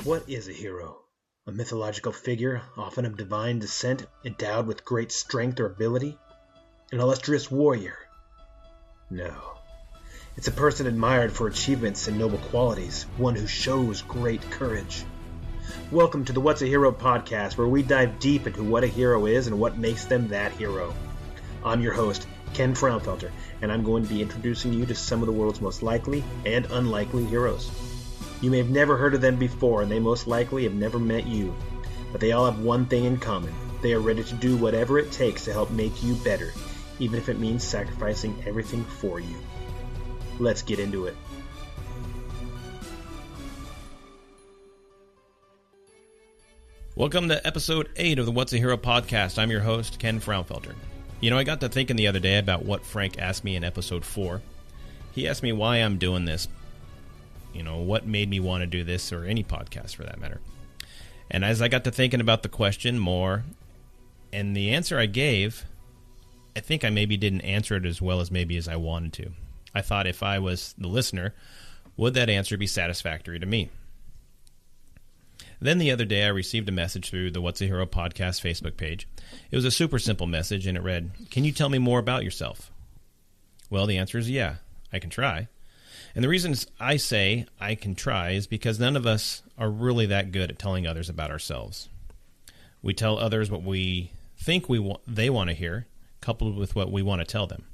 What is a hero? A mythological figure, often of divine descent, endowed with great strength or ability? An illustrious warrior? No. It's a person admired for achievements and noble qualities, one who shows great courage. Welcome to the What's a Hero podcast, where we dive deep into what a hero is and what makes them that hero. I'm your host, Ken Frownfelter, and I'm going to be introducing you to some of the world's most likely and unlikely heroes. You may have never heard of them before, and they most likely have never met you. But they all have one thing in common. They are ready to do whatever it takes to help make you better, even if it means sacrificing everything for you. Let's get into it. Welcome to episode 8 of the What's a Hero podcast. I'm your host, Ken Frownfelter. You know, I got to thinking the other day about what Frank asked me in episode 4. He asked me why I'm doing this. You know, what made me want to do this, or any podcast for that matter. And as I got to thinking about the question more, and the answer I gave, I think I maybe didn't answer it as well as maybe as I wanted to. I thought if I was the listener, would that answer be satisfactory to me? Then the other day I received a message through the What's a Hero podcast Facebook page. It was a super simple message, and it read, "Can you tell me more about yourself?" Well, the answer is yeah, I can try. And the reasons I say I can try is because none of us are really that good at telling others about ourselves. We tell others what we think they want to hear, coupled with what we want to tell them.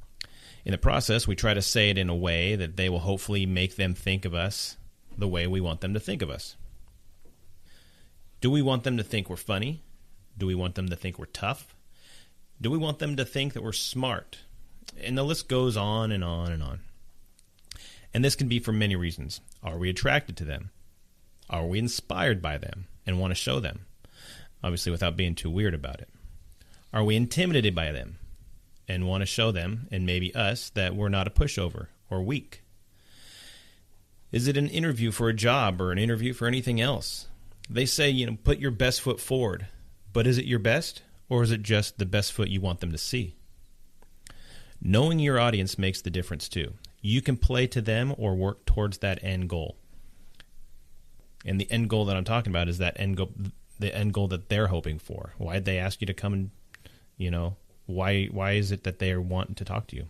In the process, we try to say it in a way that they will hopefully make them think of us the way we want them to think of us. Do we want them to think we're funny? Do we want them to think we're tough? Do we want them to think that we're smart? And the list goes on and on and on. And this can be for many reasons. Are we attracted to them? Are we inspired by them and want to show them? Obviously, without being too weird about it. Are we intimidated by them and want to show them, and maybe us, that we're not a pushover or weak? Is it an interview for a job or an interview for anything else? They say, put your best foot forward. But is it your best, or is it just the best foot you want them to see? Knowing your audience makes the difference too. You can play to them or work towards that end goal. And the end goal that I'm talking about is that the end goal that they're hoping for. Why'd they ask you to come and, why is it that they are wanting to talk to you?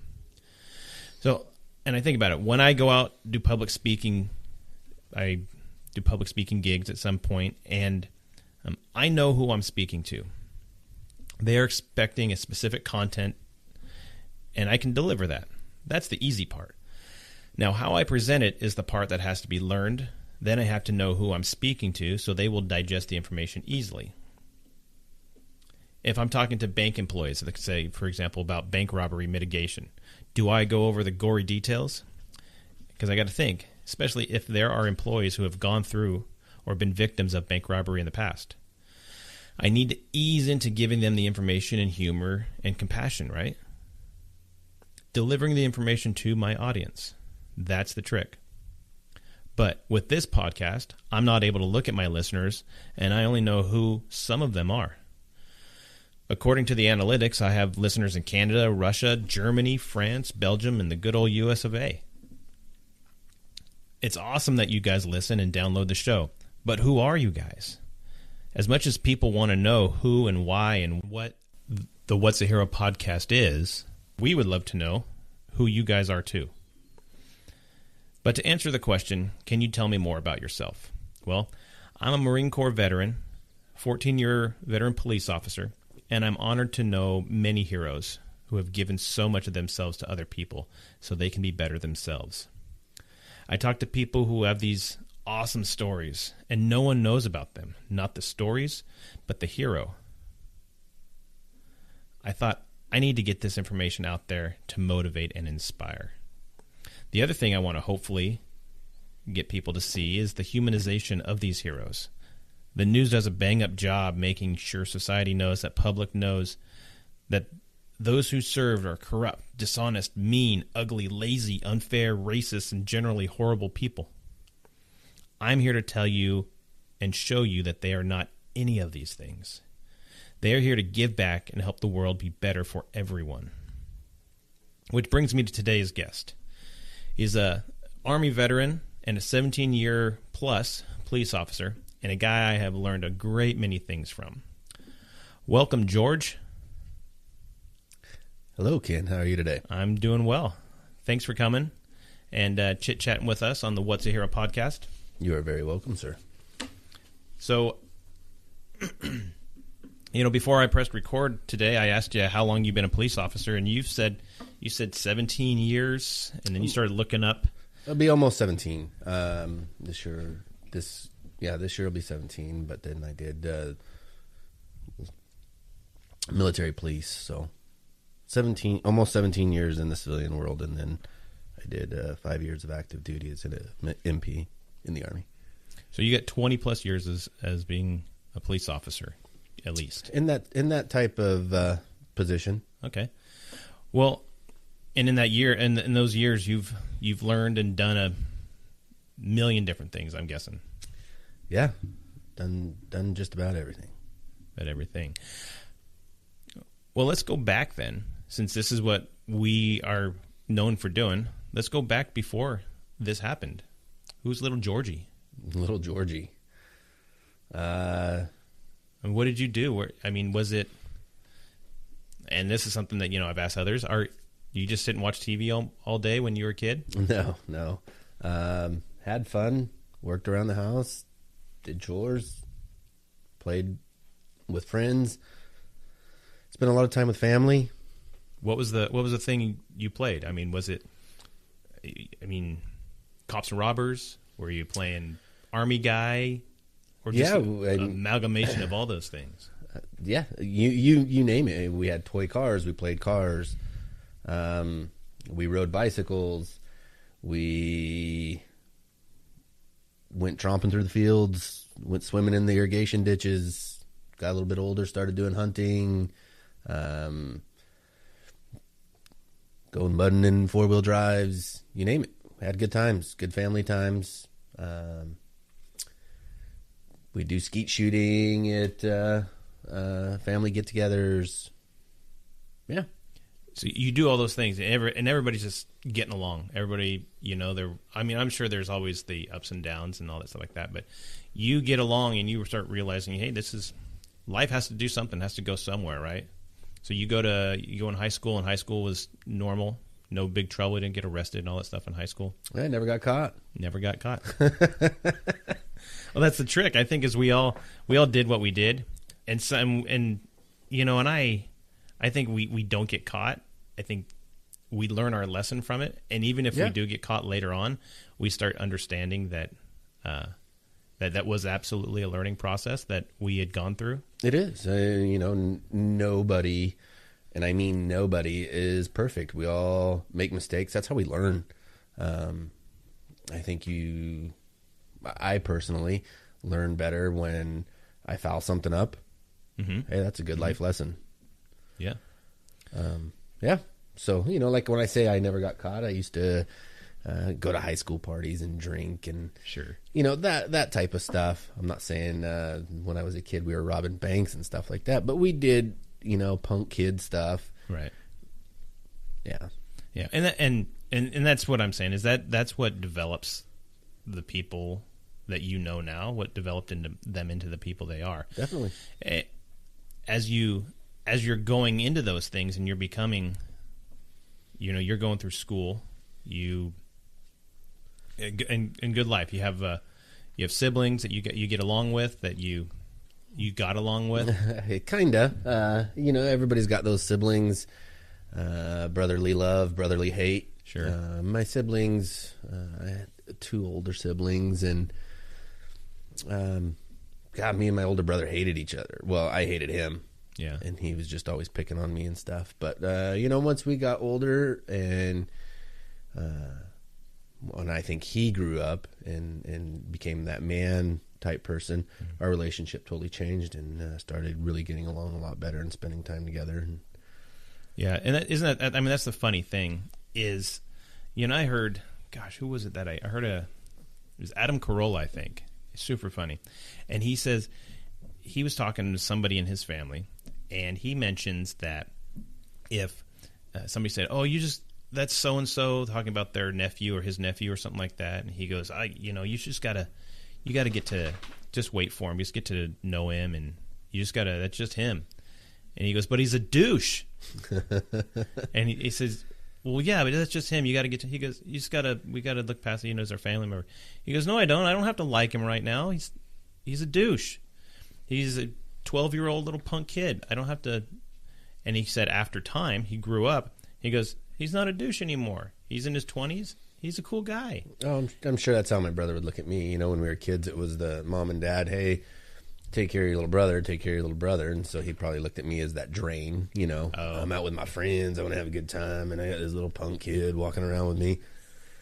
So, and I think about it. When I go out, do public speaking, I do public speaking gigs at some point, and I know who I'm speaking to. They are expecting a specific content, and I can deliver that. That's the easy part. Now, how I present it is the part that has to be learned. Then I have to know who I'm speaking to so they will digest the information easily. If I'm talking to bank employees, let's say, for example, about bank robbery mitigation, do I go over the gory details? Because I got to think, especially if there are employees who have gone through or been victims of bank robbery in the past. I need to ease into giving them the information in humor and compassion, right? Delivering the information to my audience. That's the trick. But with this podcast, I'm not able to look at my listeners, and I only know who some of them are. According to the analytics, I have listeners in Canada, Russia, Germany, France, Belgium, and the good old US of A. It's awesome that you guys listen and download the show, but who are you guys? As much as people want to know who and why and what the What's a Hero podcast is, we would love to know who you guys are too. But to answer the question, can you tell me more about yourself? Well, I'm a Marine Corps veteran, 14-year veteran police officer, and I'm honored to know many heroes who have given so much of themselves to other people so they can be better themselves. I talk to people who have these awesome stories, and no one knows about them. Not the stories, but the hero. I thought, I need to get this information out there to motivate and inspire. The other thing I want to hopefully get people to see is the humanization of these heroes. The news does a bang-up job making sure society knows, that public knows, that those who served are corrupt, dishonest, mean, ugly, lazy, unfair, racist, and generally horrible people. I'm here to tell you and show you that they are not any of these things. They are here to give back and help the world be better for everyone. Which brings me to today's guest. He's a Army veteran and a 17-year-plus police officer, and a guy I have learned a great many things from. Welcome, George. Hello, Ken. How are you today? I'm doing well. Thanks for coming and chit-chatting with us on the What's a Hero podcast. You are very welcome, sir. So, before I pressed record today, I asked you how long you've been a police officer, and you said 17 years, and then you started looking up. It'll be almost 17 this year. This year will be 17, but then I did military police, so almost 17 years in the civilian world, and then I did 5 years of active duty as an MP in the Army. So you got 20 plus years as being a police officer, at least. In that type of position. Okay. Well, and in that year, and in those years, you've learned and done a million different things, I'm guessing. Yeah, done just about everything. Well, let's go back then, since this is what we are known for doing. Let's go back before this happened. Who's little Georgie? Little Georgie. And what did you do? Was it? And this is something that I've asked others. You just sit and watch TV all day when you were a kid? No. Had fun, worked around the house, did chores, played with friends, spent a lot of time with family. What was the thing you played? Was it? Cops and robbers? Were you playing army guy? Or just an amalgamation of all those things? Yeah, you name it. We had toy cars. We played cars. We rode bicycles. We went tromping through the fields. Went swimming in the irrigation ditches. Got a little bit older. Started doing hunting. Going mudding in 4-wheel drives. You name it. Had good times. Good family times. We do skeet shooting at family get-togethers. Yeah. So you do all those things, and everybody's just getting along. Everybody, I'm sure there's always the ups and downs and all that stuff like that, but you get along and you start realizing, hey, life has to do something, has to go somewhere, right? So you go in high school, and high school was normal. No big trouble. You didn't get arrested and all that stuff in high school. I never got caught. Never got caught. Well, that's the trick. I think is we all did what we did, and I think we don't get caught. I think we learn our lesson from it, and even if we do get caught later on, we start understanding that that was absolutely a learning process that we had gone through. It is. Nobody. And I mean nobody is perfect. We all make mistakes. That's how we learn. I think I personally learn better when I foul something up. Mm-hmm. Hey, that's a good life lesson. Yeah. Yeah. So, like when I say I never got caught, I used to go to high school parties and drink and, sure, that type of stuff. I'm not saying when I was a kid we were robbing banks and stuff like that, but we did punk kid stuff. Right. Yeah. Yeah. And that's what I'm saying is that's what develops the people that now, what developed them into the people they are. Definitely. As you're going into those things and you're becoming, you're going through school, in good life, you have siblings that you get along with, that you got along with. Kinda. Everybody's got those siblings, brotherly love, brotherly hate. Sure. My siblings, I had 2 older siblings, and me and my older brother hated each other. Well, I hated him. Yeah. And he was just always picking on me and stuff. But, once we got older and when I think he grew up and became that man type person, mm-hmm. our relationship totally changed and started really getting along a lot better and spending time together. Yeah. And that's the funny thing is, I heard, who was it that I heard it was Adam Carolla, I think. It's super funny. And he says he was talking to somebody in his family, and he mentions that if somebody said, "Oh, that's so and so," talking about their nephew or his nephew or something like that, and he goes, you just gotta you got to get to just wait for him. Just get to know him, and you just got to. That's just him. And he goes, but he's a douche. And he says, well, yeah, but that's just him. You got to get to. He goes, you just got to. We got to look past it. As our family member. He goes, no, I don't. I don't have to like him right now. He's a douche. He's a 12-year-old little punk kid. I don't have to. And he said, after time, he grew up. He goes, he's not a douche anymore. He's in his 20s. He's a cool guy. Oh, I'm sure that's how my brother would look at me. When we were kids, it was the mom and dad, hey, take care of your little brother, take care of your little brother. And so he probably looked at me as that drain, I'm out with my friends, I want to have a good time, and I got this little punk kid walking around with me.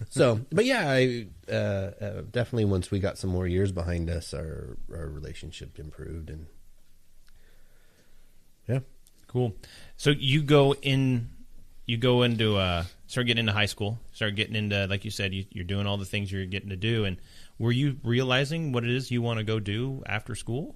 So, but yeah, I definitely once we got some more years behind us, our relationship improved. And yeah. Cool. So you go into start getting into high school, start getting into, like you said, you're doing all the things you're getting to do. And were you realizing what it is you want to go do after school?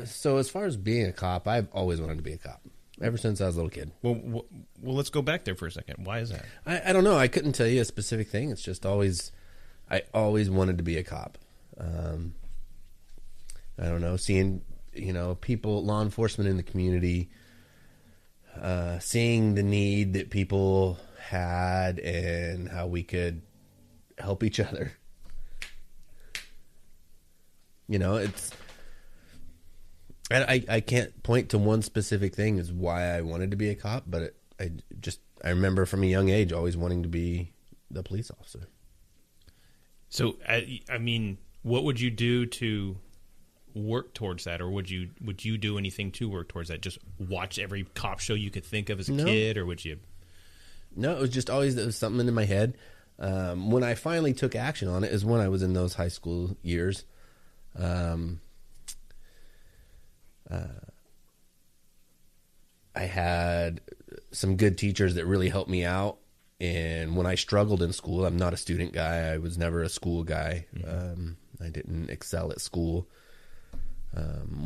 So as far as being a cop, I've always wanted to be a cop ever since I was a little kid. Well, let's go back there for a second. Why is that? I don't know. I couldn't tell you a specific thing. It's just I always wanted to be a cop. I don't know, seeing, people, law enforcement in the community, seeing the need that people had and how we could help each other. I can't point to one specific thing as why I wanted to be a cop, but I remember from a young age always wanting to be the police officer. So, I mean, what would you do to work towards that, or would you do anything to work towards that? Just watch every cop show you could think of as a kid, or would you? No, it was just always there was something in my head. When I finally took action on it is when I was in those high school years. I had some good teachers that really helped me out. And when I struggled in school, I'm not a student guy. I was never a school guy. Mm-hmm. I didn't excel at school.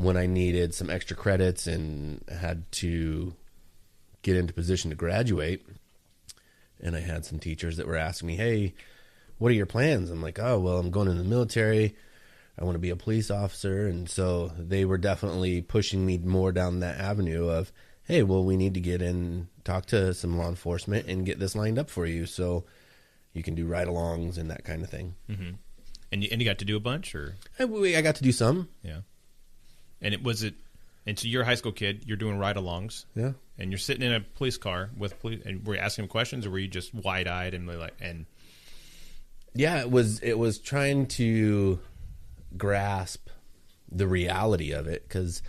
When I needed some extra credits and had to get into position to graduate, and I had some teachers that were asking me, hey, what are your plans? I'm like, oh, well, I'm going in the military. I want to be a police officer. And so they were definitely pushing me more down that avenue of, hey, well, we need to get in, talk to some law enforcement and get this lined up for you so you can do ride-alongs and that kind of thing. Mm-hmm. And you got to do a bunch, or? I got to do some. Yeah. And and so you're a high school kid, you're doing ride-alongs. Yeah. And you're sitting in a police car with police, and were you asking them questions, or were you just wide-eyed and Yeah, it was trying to grasp the reality of it, because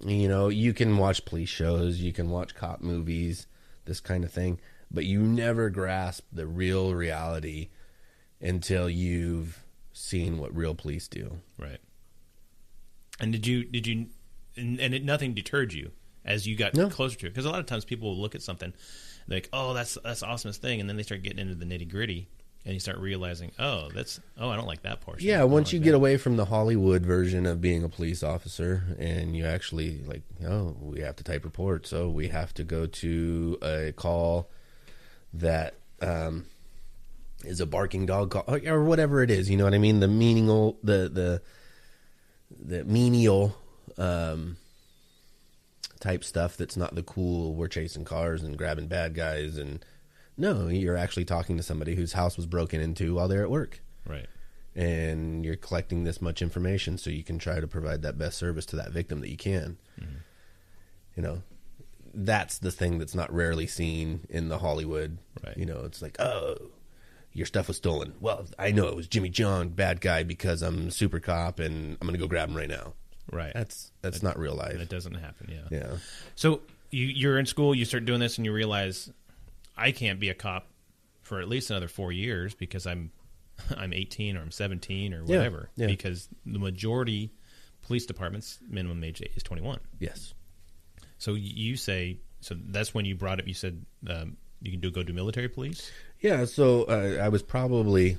you can watch police shows, you can watch cop movies, this kind of thing, but you never grasp the real reality until you've seen what real police do. Right. And did you nothing deterred you as you got closer to it? Because a lot of times people will look at something like, oh, that's the awesomest thing, and then they start getting into the nitty-gritty. And you start realizing, I don't like that portion. Yeah, once you get away from the Hollywood version of being a police officer, and you actually we have to type reports, so we have to go to a call that is a barking dog call, or whatever it is. You know what I mean? The menial, the menial type stuff that's not the cool. We're chasing cars and grabbing bad guys and. No, you're actually talking to somebody whose house was broken into while they're at work. Right. And you're collecting this much information so you can try to provide that best service to that victim that you can. Mm-hmm. That's the thing that's not rarely seen in the Hollywood. Right. It's like, oh, your stuff was stolen. Well, I know it was Jimmy John, bad guy, because I'm super cop and I'm going to go grab him right now. Right. That's not real life. That doesn't happen, yeah. Yeah. So you're in school, you start doing this, and you realize, I can't be a cop for at least another 4 years because I'm 18 or I'm 17 or whatever. Yeah. Because the majority police departments minimum age is 21. Yes. So that's when you brought up. You said you can go do military police. Yeah. So I was probably,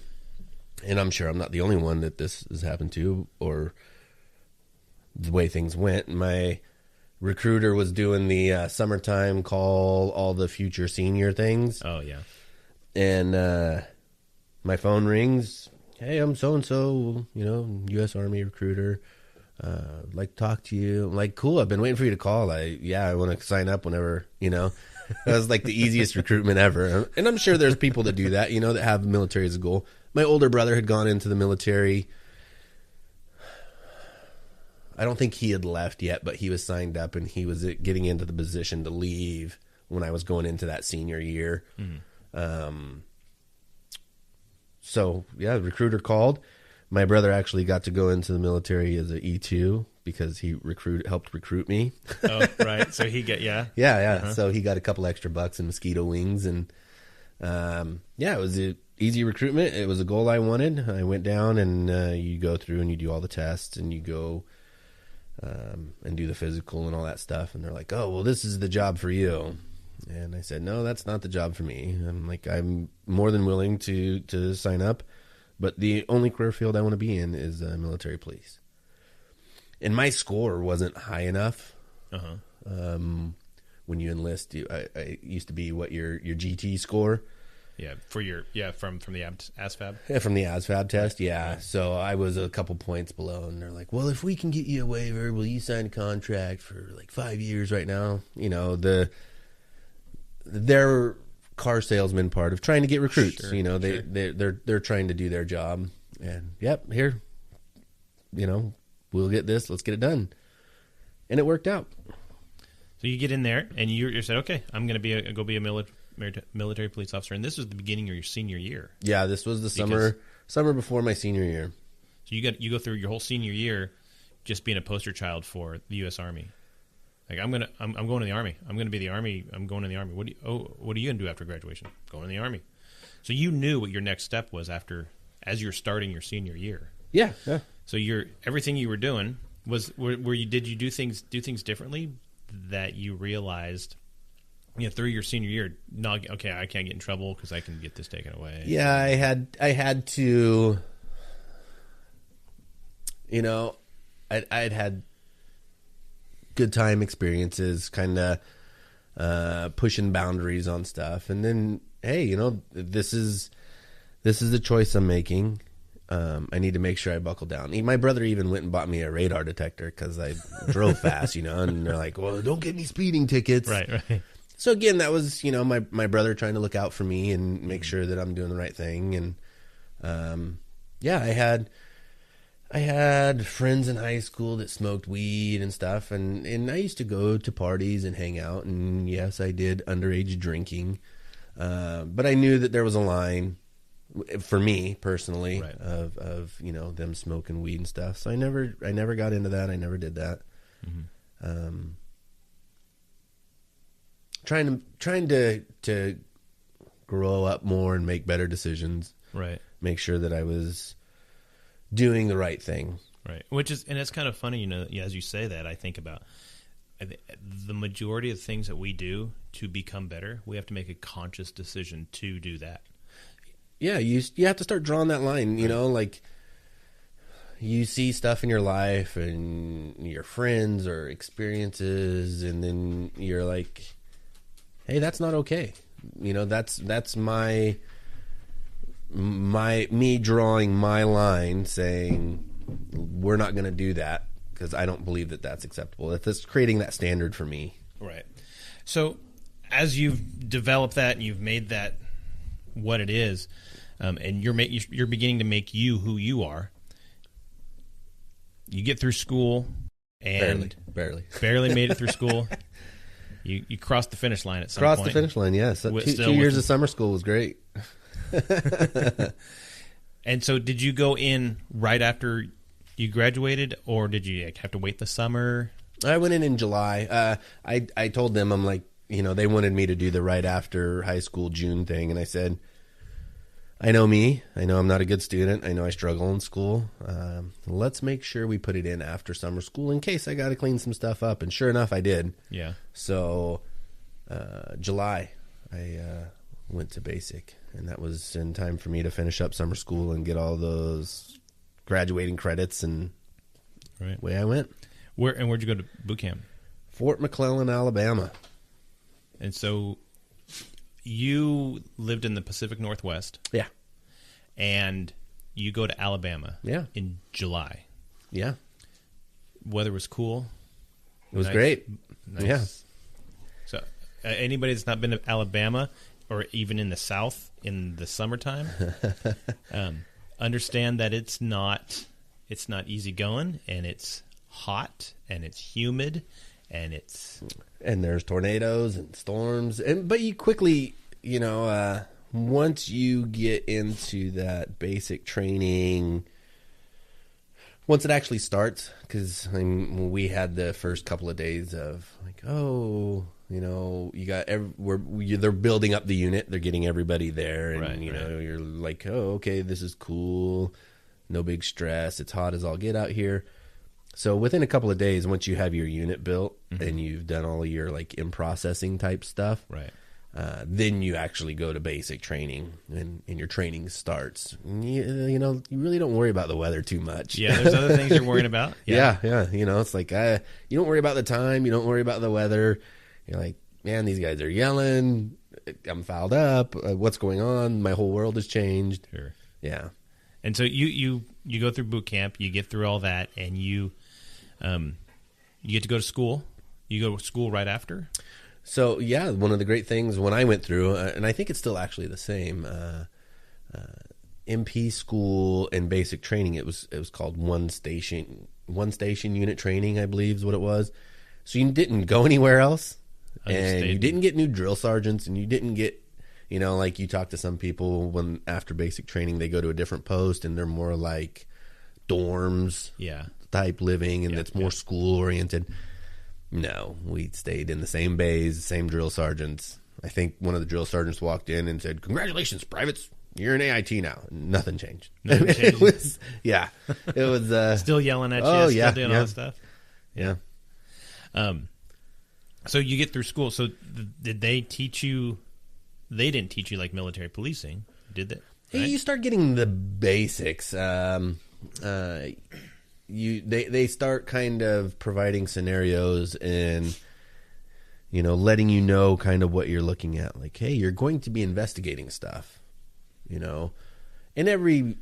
and I'm sure I'm not the only one that this has happened to, or the way things went. My recruiter was doing the summertime call all the future senior things. Oh, yeah. And my phone rings. hey, I'm so-and-so, U.S. Army recruiter. Like to talk to you. I'm like, cool, I've been waiting for you to call. I want to sign up whenever, That was like the easiest recruitment ever. And I'm sure there's people that do that, that have the military as a goal. My older brother had gone into the military. I don't think he had left yet, but he was signed up and he was getting into the position to leave when I was going into that senior year. So, yeah, the recruiter called. My brother actually got to go into the military as an E2 because he helped recruit me. Oh, right. So he yeah. Yeah. Uh-huh. So he got a couple extra bucks and mosquito wings. And, it was an easy recruitment. It was a goal I wanted. I went down and you go through and you do all the tests and you go and do the physical and all that stuff. And they're like, oh, well, this is the job for you. And I said, no, that's not the job for me. I'm like, I'm more than willing to sign up, but the only career field I want to be in is military police. And my score wasn't high enough. When you enlist, I used to be your GT score. Yeah, from the ASVAB. Yeah, from the ASVAB test. Yeah. So I was a couple points below, and they're like, "Well, if we can get you a waiver, will you sign a contract for like 5 years right now?" Their car salesman part of trying to get recruits. Sure, they're trying to do their job, and here, we'll get this. Let's get it done, and it worked out. So you get in there, and you said, "Okay, I'm going to go be a military police officer," and this was the beginning of your senior year. Yeah, this was the summer before my senior year. So you go through your whole senior year just being a poster child for the U.S. Army. Like, I'm going to the Army. I'm going to be the Army. I'm going to the Army. What are you going to do after graduation? Going to the Army. So you knew what your next step was as you're starting your senior year. Yeah. So everything you were doing did you do things differently that you realized through your senior year? No, okay, I can't get in trouble because I can get this taken away. Yeah, I had to. I'd had good time experiences, kind of pushing boundaries on stuff, and then hey, this is the choice I'm making. I need to make sure I buckle down. My brother even went and bought me a radar detector because I drove fast, and they're like, well, don't get any speeding tickets. Right. So again, that was, my brother trying to look out for me and make sure that I'm doing the right thing. And, I had friends in high school that smoked weed and stuff. And I used to go to parties and hang out. And yes, I did underage drinking. But I knew that there was a line for me personally, right, of them smoking weed and stuff. So I never got into that. I never did that. Mm-hmm. Trying to grow up more and make better decisions. Right. Make sure that I was doing the right thing. Right. And it's kind of funny, as you say that, I think about the majority of things that we do to become better. We have to make a conscious decision to do that. Yeah, you have to start drawing that line, like you see stuff in your life and your friends or experiences, and then you're like, hey, that's not okay. That's me drawing my line saying we're not going to do that because I don't believe that that's acceptable. It's creating that standard for me. Right. So as you've developed that and you've made that what it is, and you're beginning to make you who you are. You get through school and barely made it through school. You crossed the finish line at some point. Crossed the finish line, yes. 2 years of summer school was great. And so, did you go in right after you graduated, or did you have to wait the summer? I went in July. I told them, I'm like, they wanted me to do the right after high school June thing, and I said, I know me. I know I'm not a good student. I know I struggle in school. Let's make sure we put it in after summer school in case I got to clean some stuff up. And sure enough, I did. Yeah. So July, I went to basic, and that was in time for me to finish up summer school and get all those graduating credits. And away I went. Where'd you go to boot camp? Fort McClellan, Alabama. And so you lived in the Pacific Northwest. Yeah. And you go to Alabama. Yeah. In July. Yeah. Weather was cool. It was great. Nice. Yeah. So anybody that's not been to Alabama or even in the South in the summertime, understand that it's not easy going, and it's hot and it's humid and there's tornadoes and storms, but you quickly, once you get into that basic training, once it actually starts, because we had the first couple of days of like, you got they're building up the unit, they're getting everybody there, and you're like, oh, okay, this is cool, no big stress, it's hot as all get out here. So within a couple of days, once you have your unit built and you've done all your like in processing type stuff, right. Then you actually go to basic training, and your training starts. You really don't worry about the weather too much. Yeah, there's other things you're worrying about. Yeah. It's like you don't worry about the time, you don't worry about the weather. You're like, man, these guys are yelling. I'm fouled up. What's going on? My whole world has changed. Sure. Yeah. And so you go through boot camp, you get through all that, and you get to go to school. You go to school right after? So, yeah, one of the great things when I went through, and I think it's still actually the same, MP school and basic training, it was called one station unit training, I believe is what it was. So you didn't go anywhere else, and you didn't get new drill sergeants, and you didn't get, like you talk to some people when after basic training they go to a different post, and they're more like dorms type living, and it's more school oriented. No, we stayed in the same bays, same drill sergeants. I think one of the drill sergeants walked in and said, "Congratulations, privates, you're in AIT now." Nothing changed. It was still yelling at you, still doing all that stuff. Yeah. So you get through school. So did they teach you? They didn't teach you like military policing, did they? Right? You start getting the basics. They start kind of providing scenarios and letting you know kind of what you're looking at. Like, hey, you're going to be investigating stuff, and every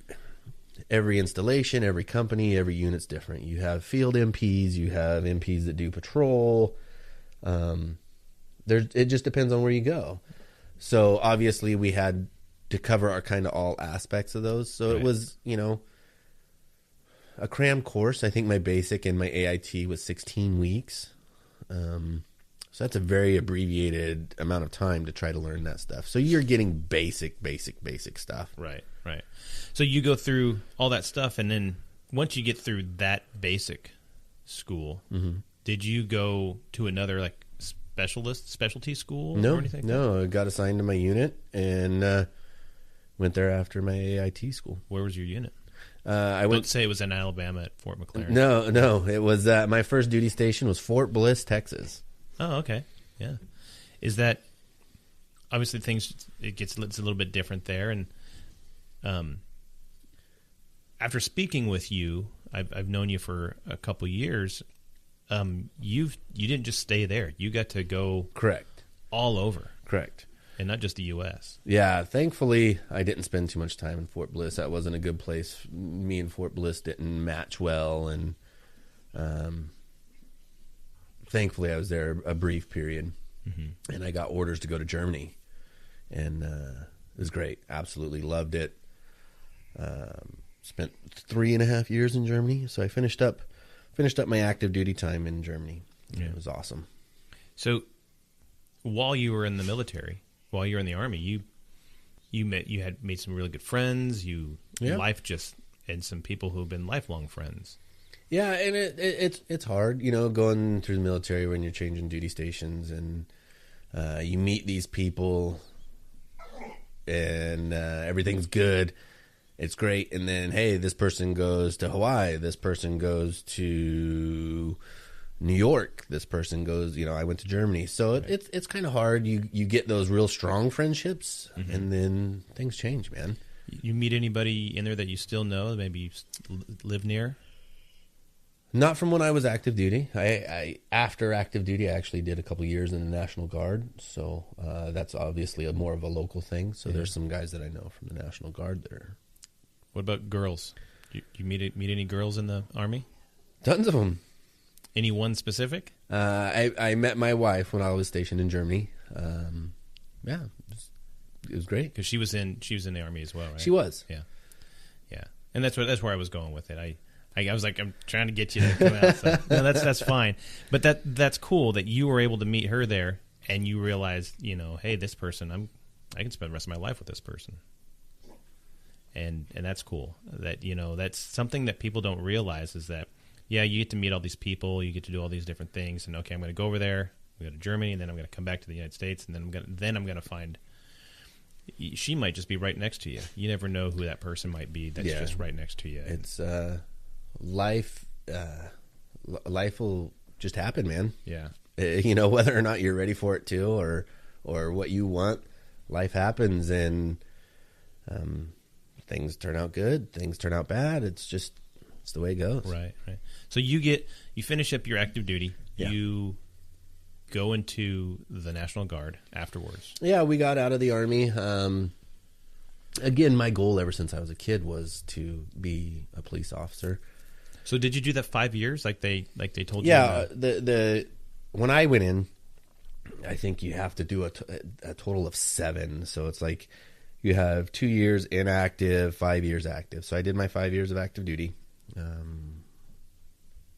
installation, every company, every unit's different. You have field MPs, you have MPs that do patrol. It just depends on where you go. So obviously we had to cover our kind of all aspects of those. So It was, a cram course. I think my basic and my AIT was 16 weeks. So that's a very abbreviated amount of time to try to learn that stuff. So you're getting basic stuff. Right. So you go through all that stuff, and then once you get through that basic school, did you go to another like specialty school or anything? No, I got assigned to my unit and went there after my AIT school. Where was your unit? Don't say it was in Alabama at Fort McLaren. No. It was my first duty station was Fort Bliss, Texas. Oh, okay. Yeah. Is that obviously it's a little bit different there, and after speaking with you, I've known you for a couple years. You didn't just stay there. You got to go all over. Correct. And not just the U.S. Yeah, thankfully, I didn't spend too much time in Fort Bliss. That wasn't a good place. Me and Fort Bliss didn't match well, and thankfully, I was there a brief period, and I got orders to go to Germany, and it was great. Absolutely loved it. Spent 3.5 years in Germany, so I finished up my active duty time in Germany. Yeah. It was awesome. So, while you were in the military, while you were in the Army, you had made some really good friends. And some people who have been lifelong friends. Yeah, and it's hard, going through the military when you're changing duty stations, and you meet these people, and everything's good. It's great, and then hey, this person goes to Hawaii. This person goes to New York. This person goes, I went to Germany. So it's kind of hard. You get those real strong friendships, and then things change, man. You meet anybody in there that you still know, maybe you live near? Not from when I was active duty. After active duty, I actually did a couple years in the National Guard. So that's obviously more of a local thing. So there's some guys that I know from the National Guard that are What about girls? You meet any girls in the Army? Tons of them. Any one specific? I met my wife when I was stationed in Germany. Yeah, it was great. Because she was in the Army as well, right? She was. Yeah. And that's where I was going with it. I was like, I'm trying to get you to come out. So, no, that's fine. But that's cool that you were able to meet her there, and you realized, hey, this person, I can spend the rest of my life with this person. And that's cool. That that's something that people don't realize is that, yeah, you get to meet all these people, you get to do all these different things, and okay, I'm going to go over there, I'm going to go to Germany, and then I'm going to come back to the United States, and then I'm going to find. She might just be right next to you. You never know who that person might be that's just right next to you. It's life. Life will just happen, man. Yeah. Whether or not you're ready for it too, or what you want, life happens, and things turn out good, things turn out bad. It's the way it goes. Right. So you finish up your active duty. Yeah. You go into the National Guard afterwards. Yeah, we got out of the Army. Again, my goal ever since I was a kid was to be a police officer. So did you do that 5 years like they told you? Yeah, when I went in, I think you have to do a total of 7. So it's like you have 2 years inactive, 5 years active. So I did my 5 years of active duty.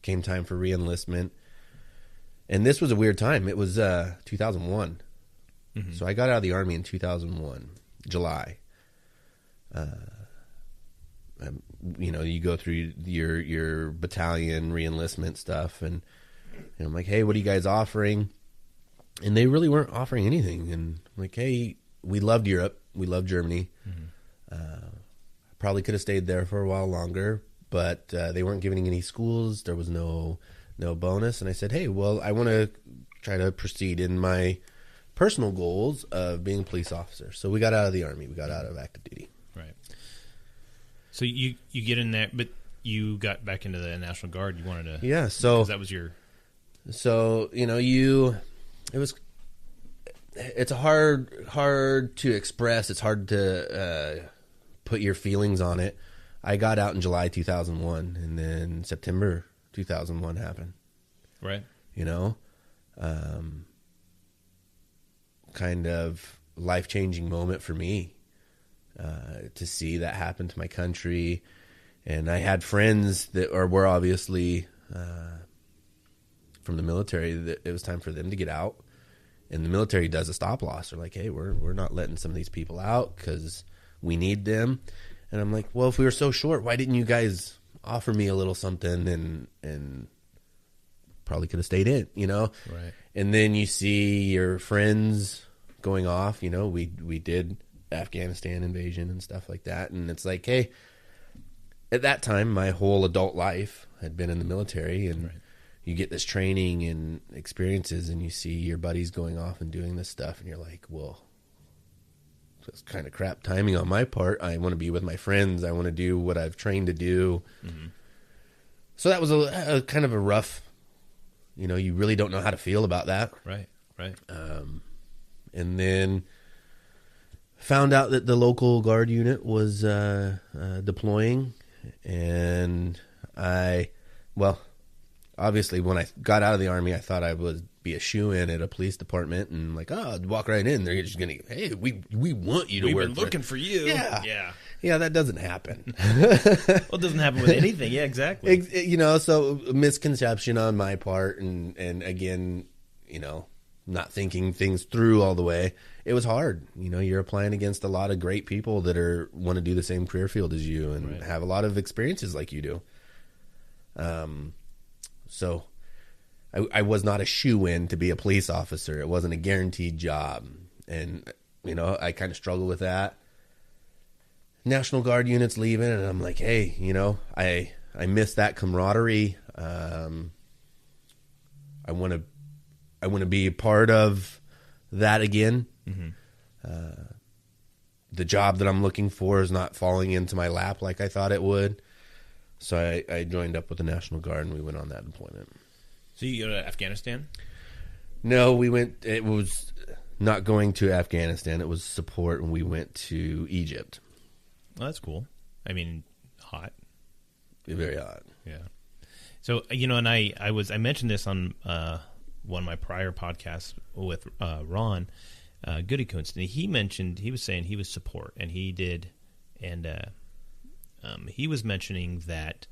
Came time for re-enlistment. And this was a weird time. It was 2001. Mm-hmm. So I got out of the Army in 2001, July. You go through your battalion re-enlistment stuff, and I'm like, hey, what are you guys offering? And they really weren't offering anything. And I'm like, hey, we loved Europe. We loved Germany. Mm-hmm. Probably could have stayed there for a while longer, but they weren't giving any schools. There was no bonus. And I said, hey, well, I want to try to proceed in my personal goals of being a police officer. So we got out of the Army. We got out of active duty. Right. So you get in there, but you got back into the National Guard. You wanted to... Yeah, so... Because that was your... So, it's hard to express. It's hard to put your feelings on it. I got out in July 2001, and then September 2001 happened. Right. Kind of life-changing moment for me to see that happen to my country. And I had friends that were obviously from the military that it was time for them to get out. And the military does a stop loss. They're like, hey, we're not letting some of these people out because we need them. And I'm like, well, if we were so short, why didn't you guys offer me a little something and probably could have stayed in, Right. And then you see your friends going off, we did Afghanistan invasion and stuff like that. And it's like, hey, at that time, my whole adult life had been in the military, and right. You get this training and experiences, and you see your buddies going off and doing this stuff, and you're like, well, that's kind of crap timing on my part. I want to be with my friends. I want to do what I've trained to do. Mm-hmm. So that was a kind of a rough, you really don't know how to feel about that. Right. And then found out that the local guard unit was deploying, and obviously when I got out of the Army, I thought I would be a shoo-in at a police department, and like, I'd walk right in. They're just going to, hey, we want you to work. We've been looking for you. Yeah, that doesn't happen. Well, it doesn't happen with anything. Yeah, exactly. So misconception on my part, and again, not thinking things through all the way. It was hard. You're applying against a lot of great people that want to do the same career field as you and right. have a lot of experiences like you do. So I was not a shoo-in to be a police officer. It wasn't a guaranteed job. And, I kind of struggle with that. National Guard unit's leaving, and I'm like, hey, I miss that camaraderie. I want to be a part of that again. Mm-hmm. The job that I'm looking for is not falling into my lap like I thought it would. So I joined up with the National Guard, and we went on that deployment. So you go to Afghanistan? No, we went. It was not going to Afghanistan. It was support, and we went to Egypt. Well, that's cool. I mean, hot. Very hot. Yeah. So, and I mentioned this on one of my prior podcasts with Ron Goodykunst, and he was saying he was support, and he did, and he was mentioning that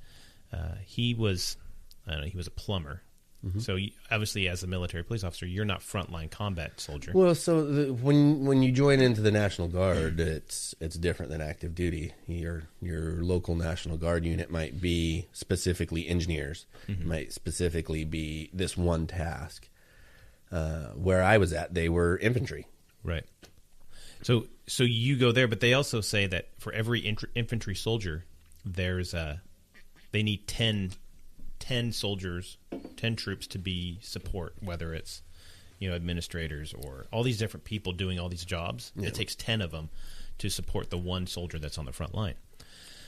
he was a plumber. Mm-hmm. So obviously, as a military police officer, you're not frontline combat soldier. Well, so when you join into the National Guard, it's different than active duty. Your local National Guard unit might be specifically engineers, mm-hmm. might specifically be this one task. Where I was at, they were infantry. Right. So you go there, but they also say that for every infantry soldier, they need 10 soldiers, 10 troops to be support, whether it's, administrators or all these different people doing all these jobs. Yeah. It takes 10 of them to support the one soldier that's on the front line.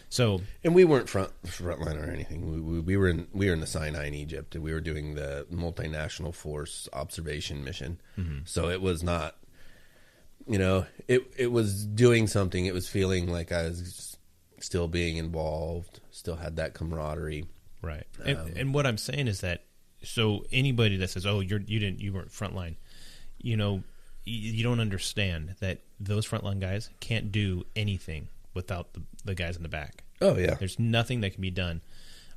So, and we weren't frontline or anything. We were in the Sinai in Egypt, and we were doing the multinational force observation mission. Mm-hmm. So it was not, it was doing something. It was feeling like I was still being involved, still had that camaraderie. Right. And what I'm saying is that, so anybody that says, "Oh, you weren't frontline," you don't understand that those frontline guys can't do anything without the guys in the back. Oh yeah. There's nothing that can be done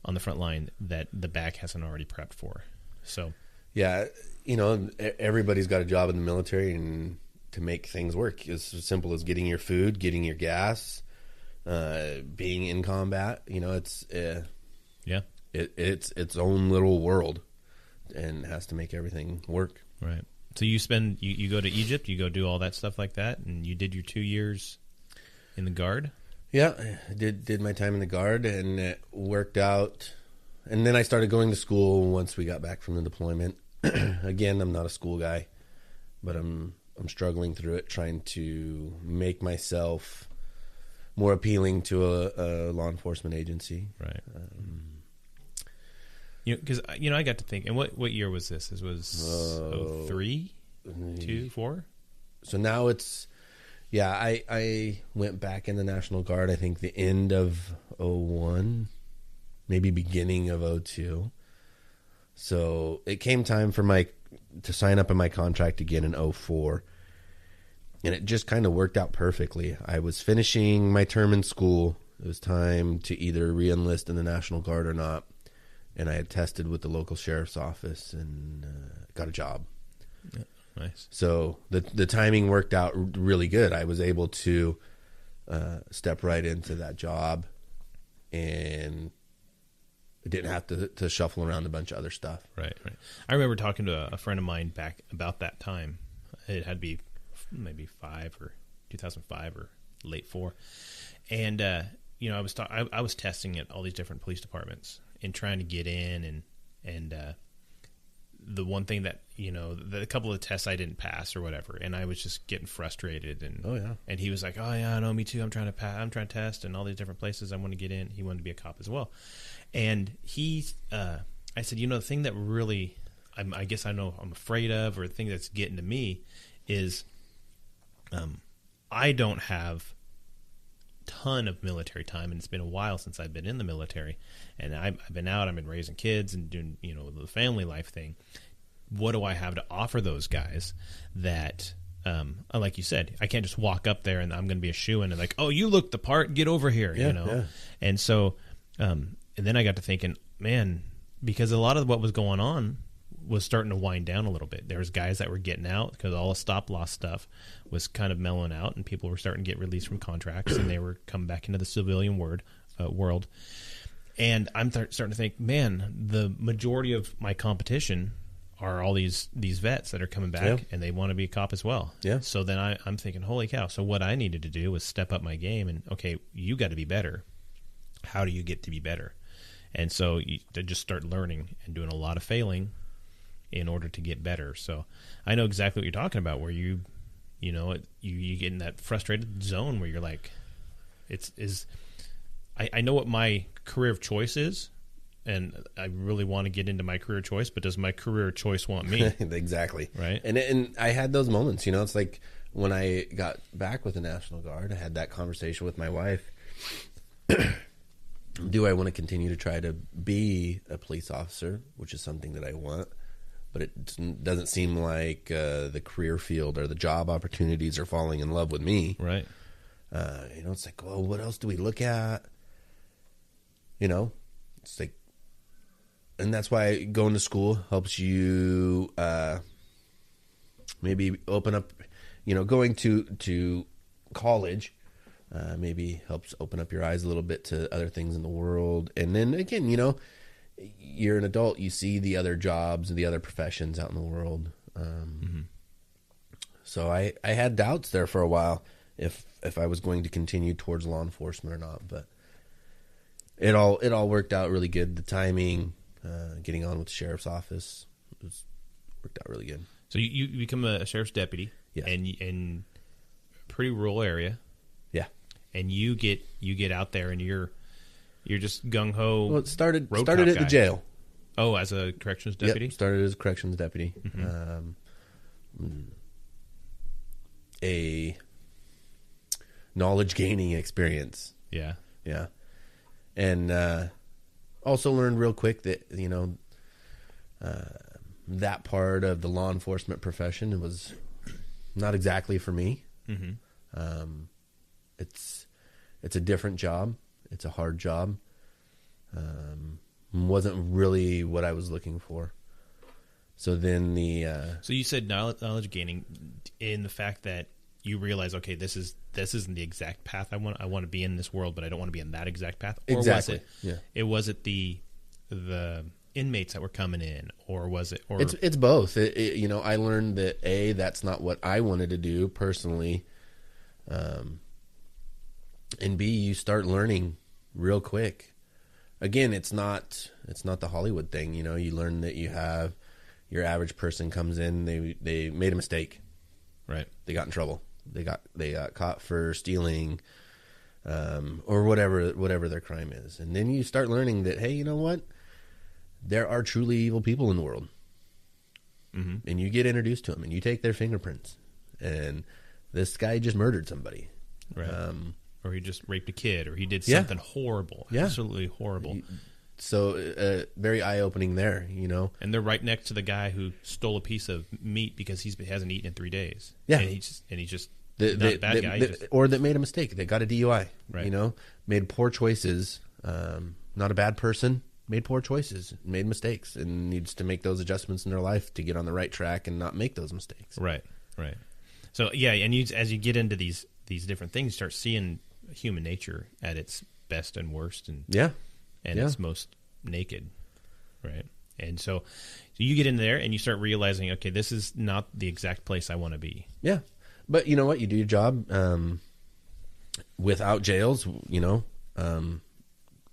on the front line that the back hasn't already prepped for. So yeah, everybody's got a job in the military, and to make things work, it's as simple as getting your food, getting your gas, being in combat. It's yeah. It's its own little world, and has to make everything work. Right. So you go to Egypt, you go do all that stuff like that, and you did your 2 years in the Guard? Yeah, I did my time in the Guard, and it worked out. And then I started going to school once we got back from the deployment. Again, I'm not a school guy, but I'm struggling through it, trying to make myself more appealing to a law enforcement agency. Right. Because I got to think, and what year was this? This was 03, 2, 4. So now it's, yeah. I went back in the National Guard. I think the end of 01, maybe beginning of 02. So it came time for to sign up in my contract again in 04. And it just kind of worked out perfectly. I was finishing my term in school. It was time to either re-enlist in the National Guard or not. And I had tested with the local sheriff's office and got a job. Yeah, nice. So the timing worked out really good. I was able to step right into that job, and I didn't have to shuffle around a bunch of other stuff. Right. I remember talking to a friend of mine back about that time. It had to be maybe 2005 or late 4. And, I was testing at all these different police departments and trying to get in, and the one thing that, a couple of tests I didn't pass or whatever, and I was just getting frustrated. And oh yeah, and he was like, oh yeah, no, me too. I'm trying to test, and all these different places I want to get in. He wanted to be a cop as well, and I said, the thing that really, I guess I know I'm afraid of, or the thing that's getting to me is, I don't have ton of military time, and it's been a while since I've been in the military, and I've been out, I've been raising kids and doing the family life thing. What do I have to offer those guys that like you said, I can't just walk up there and I'm going to be a shoo-in and like, oh, you look the part, get over here. Yeah. And so and then I got to thinking, man, because a lot of what was going on was starting to wind down a little bit. There was guys that were getting out because all the stop-loss stuff was kind of mellowing out, and people were starting to get released from contracts, and they were coming back into the civilian world. And I'm starting to think, man, the majority of my competition are all these vets that are coming back, and they want to be a cop as well. Yeah. So then I'm thinking, holy cow. So what I needed to do was step up my game, and, okay, you got to be better. How do you get to be better? And so you just start learning and doing a lot of failing in order to get better. So I know exactly what you're talking about, where you get in that frustrated zone where you're like, I know what my career of choice is, and I really want to get into my career choice, but does my career choice want me? Exactly. Right. And I had those moments, it's like when I got back with the National Guard, I had that conversation with my wife. do I want to continue to try to be a police officer, which is something that I want, but it doesn't seem like the career field or the job opportunities are falling in love with me. Right. It's like, well, what else do we look at? It's like, and that's why going to school helps you maybe open up, going to college maybe helps open up your eyes a little bit to other things in the world. And then again, you're an adult, you see the other jobs and the other professions out in the world. So I had doubts there for a while if I was going to continue towards law enforcement or not, but it all worked out really good. The timing, getting on with the sheriff's office worked out really good. So you become a sheriff's deputy, yes. And in a pretty rural area, yeah. And you get out there and you're just gung ho. Well, it started at the jail. Oh, as a corrections deputy. Yep, started as a corrections deputy. A knowledge gaining experience. Yeah. And also learned real quick that that part of the law enforcement profession was not exactly for me. It's a different job. It's a hard job. Wasn't really what I was looking for. So then so you said knowledge gaining in the fact that you realize, okay, this isn't the exact path I want to be in this world, but I don't want to be in that exact path. Or exactly. Was it the inmates that were coming in, or was it? Or it's both. I learned that that's not what I wanted to do personally, and B, you start learning real quick. Again, it's not the Hollywood thing. You learn that you have your average person comes in, they made a mistake, right? They got in trouble. They got caught for stealing, or whatever their crime is, and then you start learning that, hey, you know what? There are truly evil people in the world, and you get introduced to them, and you take their fingerprints, and this guy just murdered somebody, right? Or he just raped a kid, or he did something horrible, absolutely horrible. So very eye-opening there, And they're right next to the guy who stole a piece of meat because he hasn't eaten in 3 days. Yeah, and he's just not a bad guy. Or that made a mistake. They got a DUI. Right. Made poor choices. Not a bad person. Made poor choices. Made mistakes, and needs to make those adjustments in their life to get on the right track and not make those mistakes. Right. So yeah, and as you get into these different things, you start seeing human nature at its best and worst, and it's most naked, right? And so you get in there and you start realizing, okay, this is not the exact place I want to be. Yeah, but you know what? You do your job. Without jails, the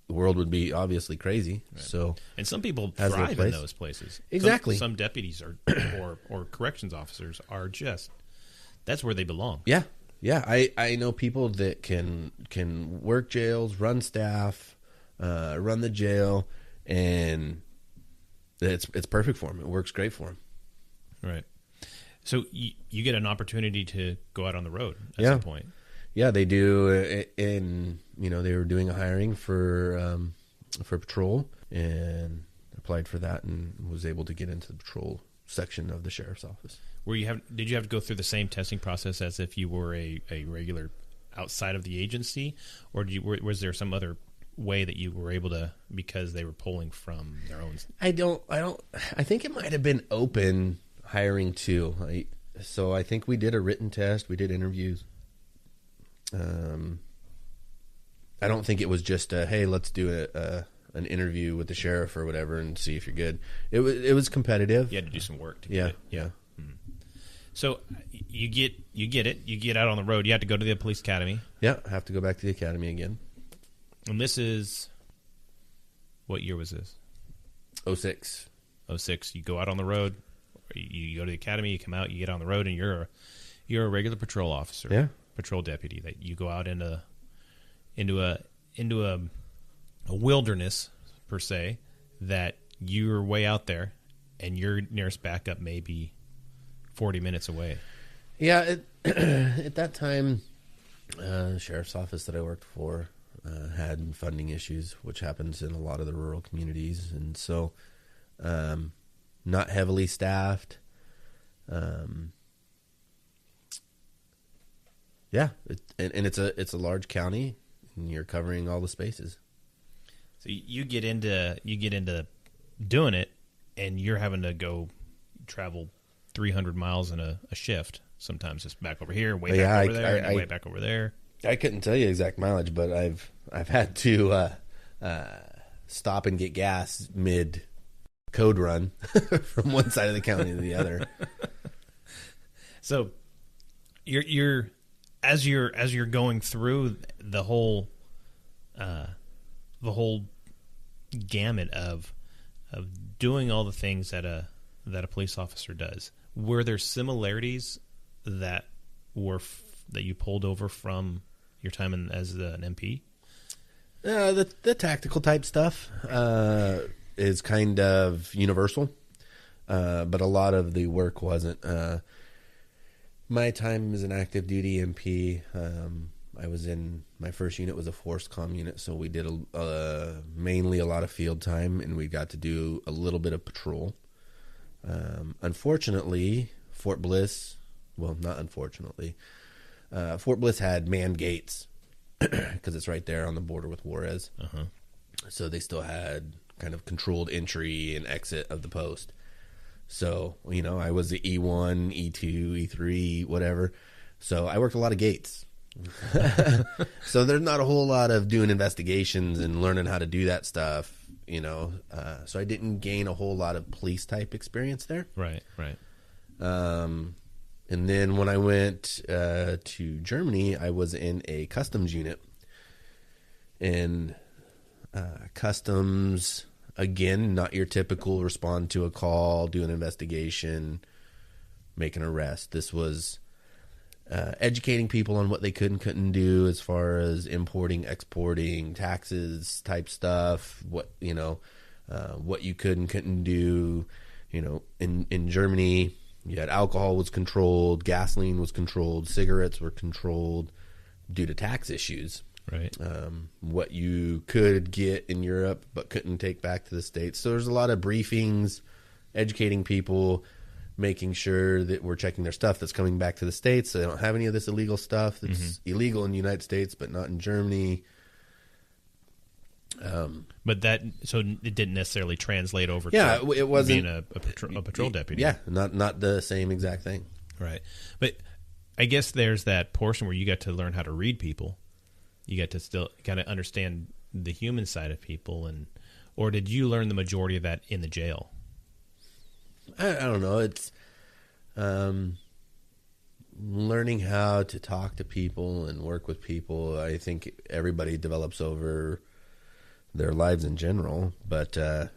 world would be obviously crazy. Right. So, and some people thrive in those places. Exactly. Some deputies or corrections officers are just, that's where they belong. Yeah. I know people that can work jails, run staff, run the jail, and it's perfect for them. It works great for them. Right. So you get an opportunity to go out on the road at some point. Yeah, they do. And they were doing a hiring for patrol, and applied for that and was able to get into the patrol section of the sheriff's office. Did you have to go through the same testing process as if you were a regular outside of the agency, or was there some other way that you were able to, because they were pulling from their own? I think it might have been open hiring too. So I think we did a written test. We did interviews. I don't think it was just hey, let's do an interview with the sheriff or whatever and see if you're good. It was competitive. You had to do some work to get it. Yeah. So you get it. You get out on the road. You have to go to the police academy. Yeah, I have to go back to the academy again. And this is, what year was this? 06. 06. You go out on the road. You go to the academy. You come out. You get on the road, and you're a regular patrol officer. Yeah. Patrol deputy. That you go out into a wilderness per se. That you're way out there, and your nearest backup may be 40 minutes away. Yeah, at that time, the sheriff's office that I worked for, had funding issues, which happens in a lot of the rural communities. And so not heavily staffed. Yeah, and it's a large county, and you're covering all the spaces. So you get into doing it, and you're having to go travel 300 miles in a shift. Sometimes it's back over here, way back over there, and way back over there. I couldn't tell you exact mileage, but I've had to stop and get gas mid code run from one side of the county to the other. So you're as you're going through the whole gamut of doing all the things that a police officer does. Were there similarities that you pulled over from your time as an MP? The tactical type stuff is kind of universal, but a lot of the work wasn't. My time as an active duty MP, I was in my first unit was a force comm unit, so we did mainly a lot of field time, and we got to do a little bit of patrol. Unfortunately, Fort Bliss. Well, not unfortunately. Fort Bliss had manned gates because it's right there on the border with Juarez. Uh-huh. So they still had kind of controlled entry and exit of the post. So, I was the E1, E2, E3, whatever. So I worked a lot of gates. So there's not a whole lot of doing investigations and learning how to do that stuff, So I didn't gain a whole lot of police type experience there. Right. And then when I went to Germany, I was in a customs unit. And customs, again, not your typical respond to a call, do an investigation, make an arrest. This was educating people on what they could and couldn't do as far as importing, exporting, taxes type stuff, what you could and couldn't do. In Germany, you had alcohol was controlled, gasoline was controlled, cigarettes were controlled due to tax issues. Right. What you could get in Europe but couldn't take back to the States. So there's a lot of briefings, educating people, making sure that we're checking their stuff that's coming back to the States, so they don't have any of this illegal stuff that's illegal in the United States but not in Germany. But so it didn't necessarily translate over to it wasn't being a patrol deputy. Yeah, not the same exact thing. Right. But I guess there's that portion where you got to learn how to read people. You got to still kind of understand the human side of people, or did you learn the majority of that in the jail? I don't know. It's learning how to talk to people and work with people. I think everybody develops over their lives in general, but the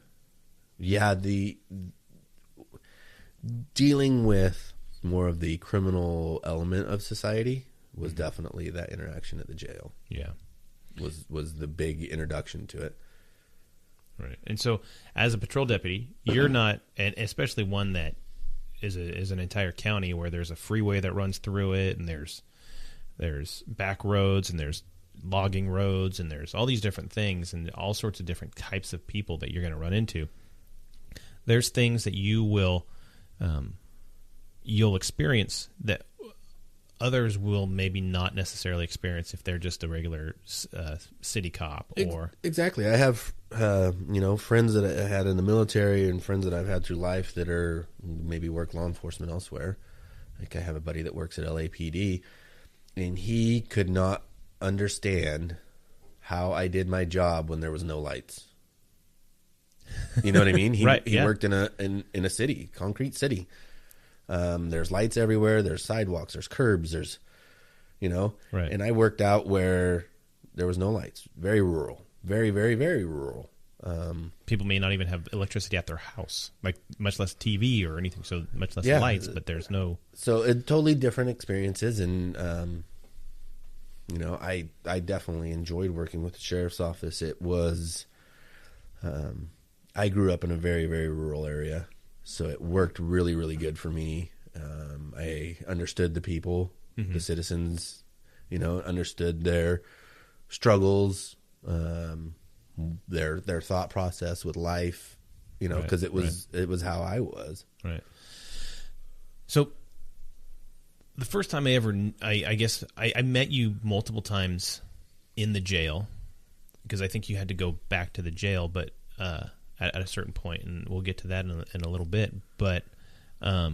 dealing with more of the criminal element of society was definitely that interaction at the jail. Yeah, was the big introduction to it. Right. And so as a patrol deputy, you're not, and especially one that is an entire county where there's a freeway that runs through it, and there's back roads, and there's logging roads, and there's all these different things and all sorts of different types of people that you're going to run into. There's things that you'll experience that others will maybe not necessarily experience if they're just a regular city cop. Or exactly. I have friends that I had in the military and friends that I've had through life that are maybe work law enforcement elsewhere. Like I have a buddy that works at LAPD, and he could not understand how I did my job when there was no lights. You know what I mean? He worked in a city, concrete city. There's lights everywhere. There's sidewalks. There's curbs. There's, right. And I worked out where there was no lights. Very rural. Very, very, very rural. People may not even have electricity at their house, like much less TV or anything. So much less lights, but there's no. So totally different experiences. And, I definitely enjoyed working with the sheriff's office. It was, I grew up in a very, very rural area. So it worked really, really good for me. I understood the people, the citizens, understood their struggles, their thought process with life, because it was how I was. Right. So the first time I guess I met you multiple times in the jail, because I think you had to go back to the jail, but at a certain point, and we'll get to that in a little bit. But I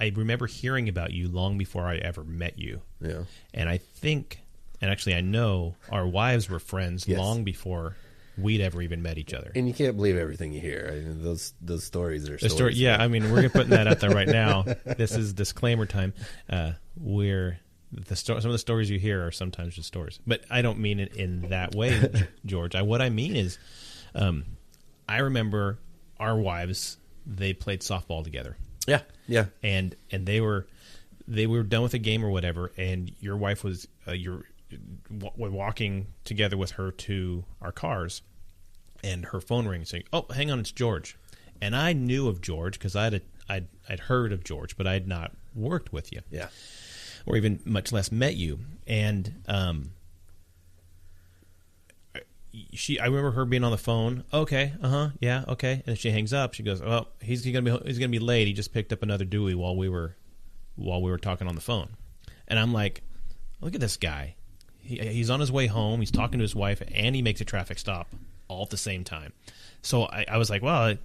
remember hearing about you long before I ever met you. Yeah. And I think, and actually I know, our wives were friends long before we'd ever even met each other. And you can't believe everything you hear. I mean, those stories are stories. Yeah, I mean, we're putting that out there right now. This is disclaimer time. Some of the stories you hear are sometimes just stories, but I don't mean it in that way, George. What I mean is, I remember our wives. They played softball together. Yeah. And they were done with a game or whatever, and your wife was walking together with her to our cars, and her phone rang saying, "Oh, hang on, it's George." And I knew of George because I'd heard of George, but I had not worked with you. Yeah. Or even much less met you. And I remember her being on the phone. Okay, yeah, okay. And then she hangs up. She goes, "Oh, he's gonna be late. He just picked up another Dewey while we were talking on the phone." And I'm like, "Look at this guy. He's on his way home. He's talking to his wife, and he makes a traffic stop all at the same time." So I was like, "Well,"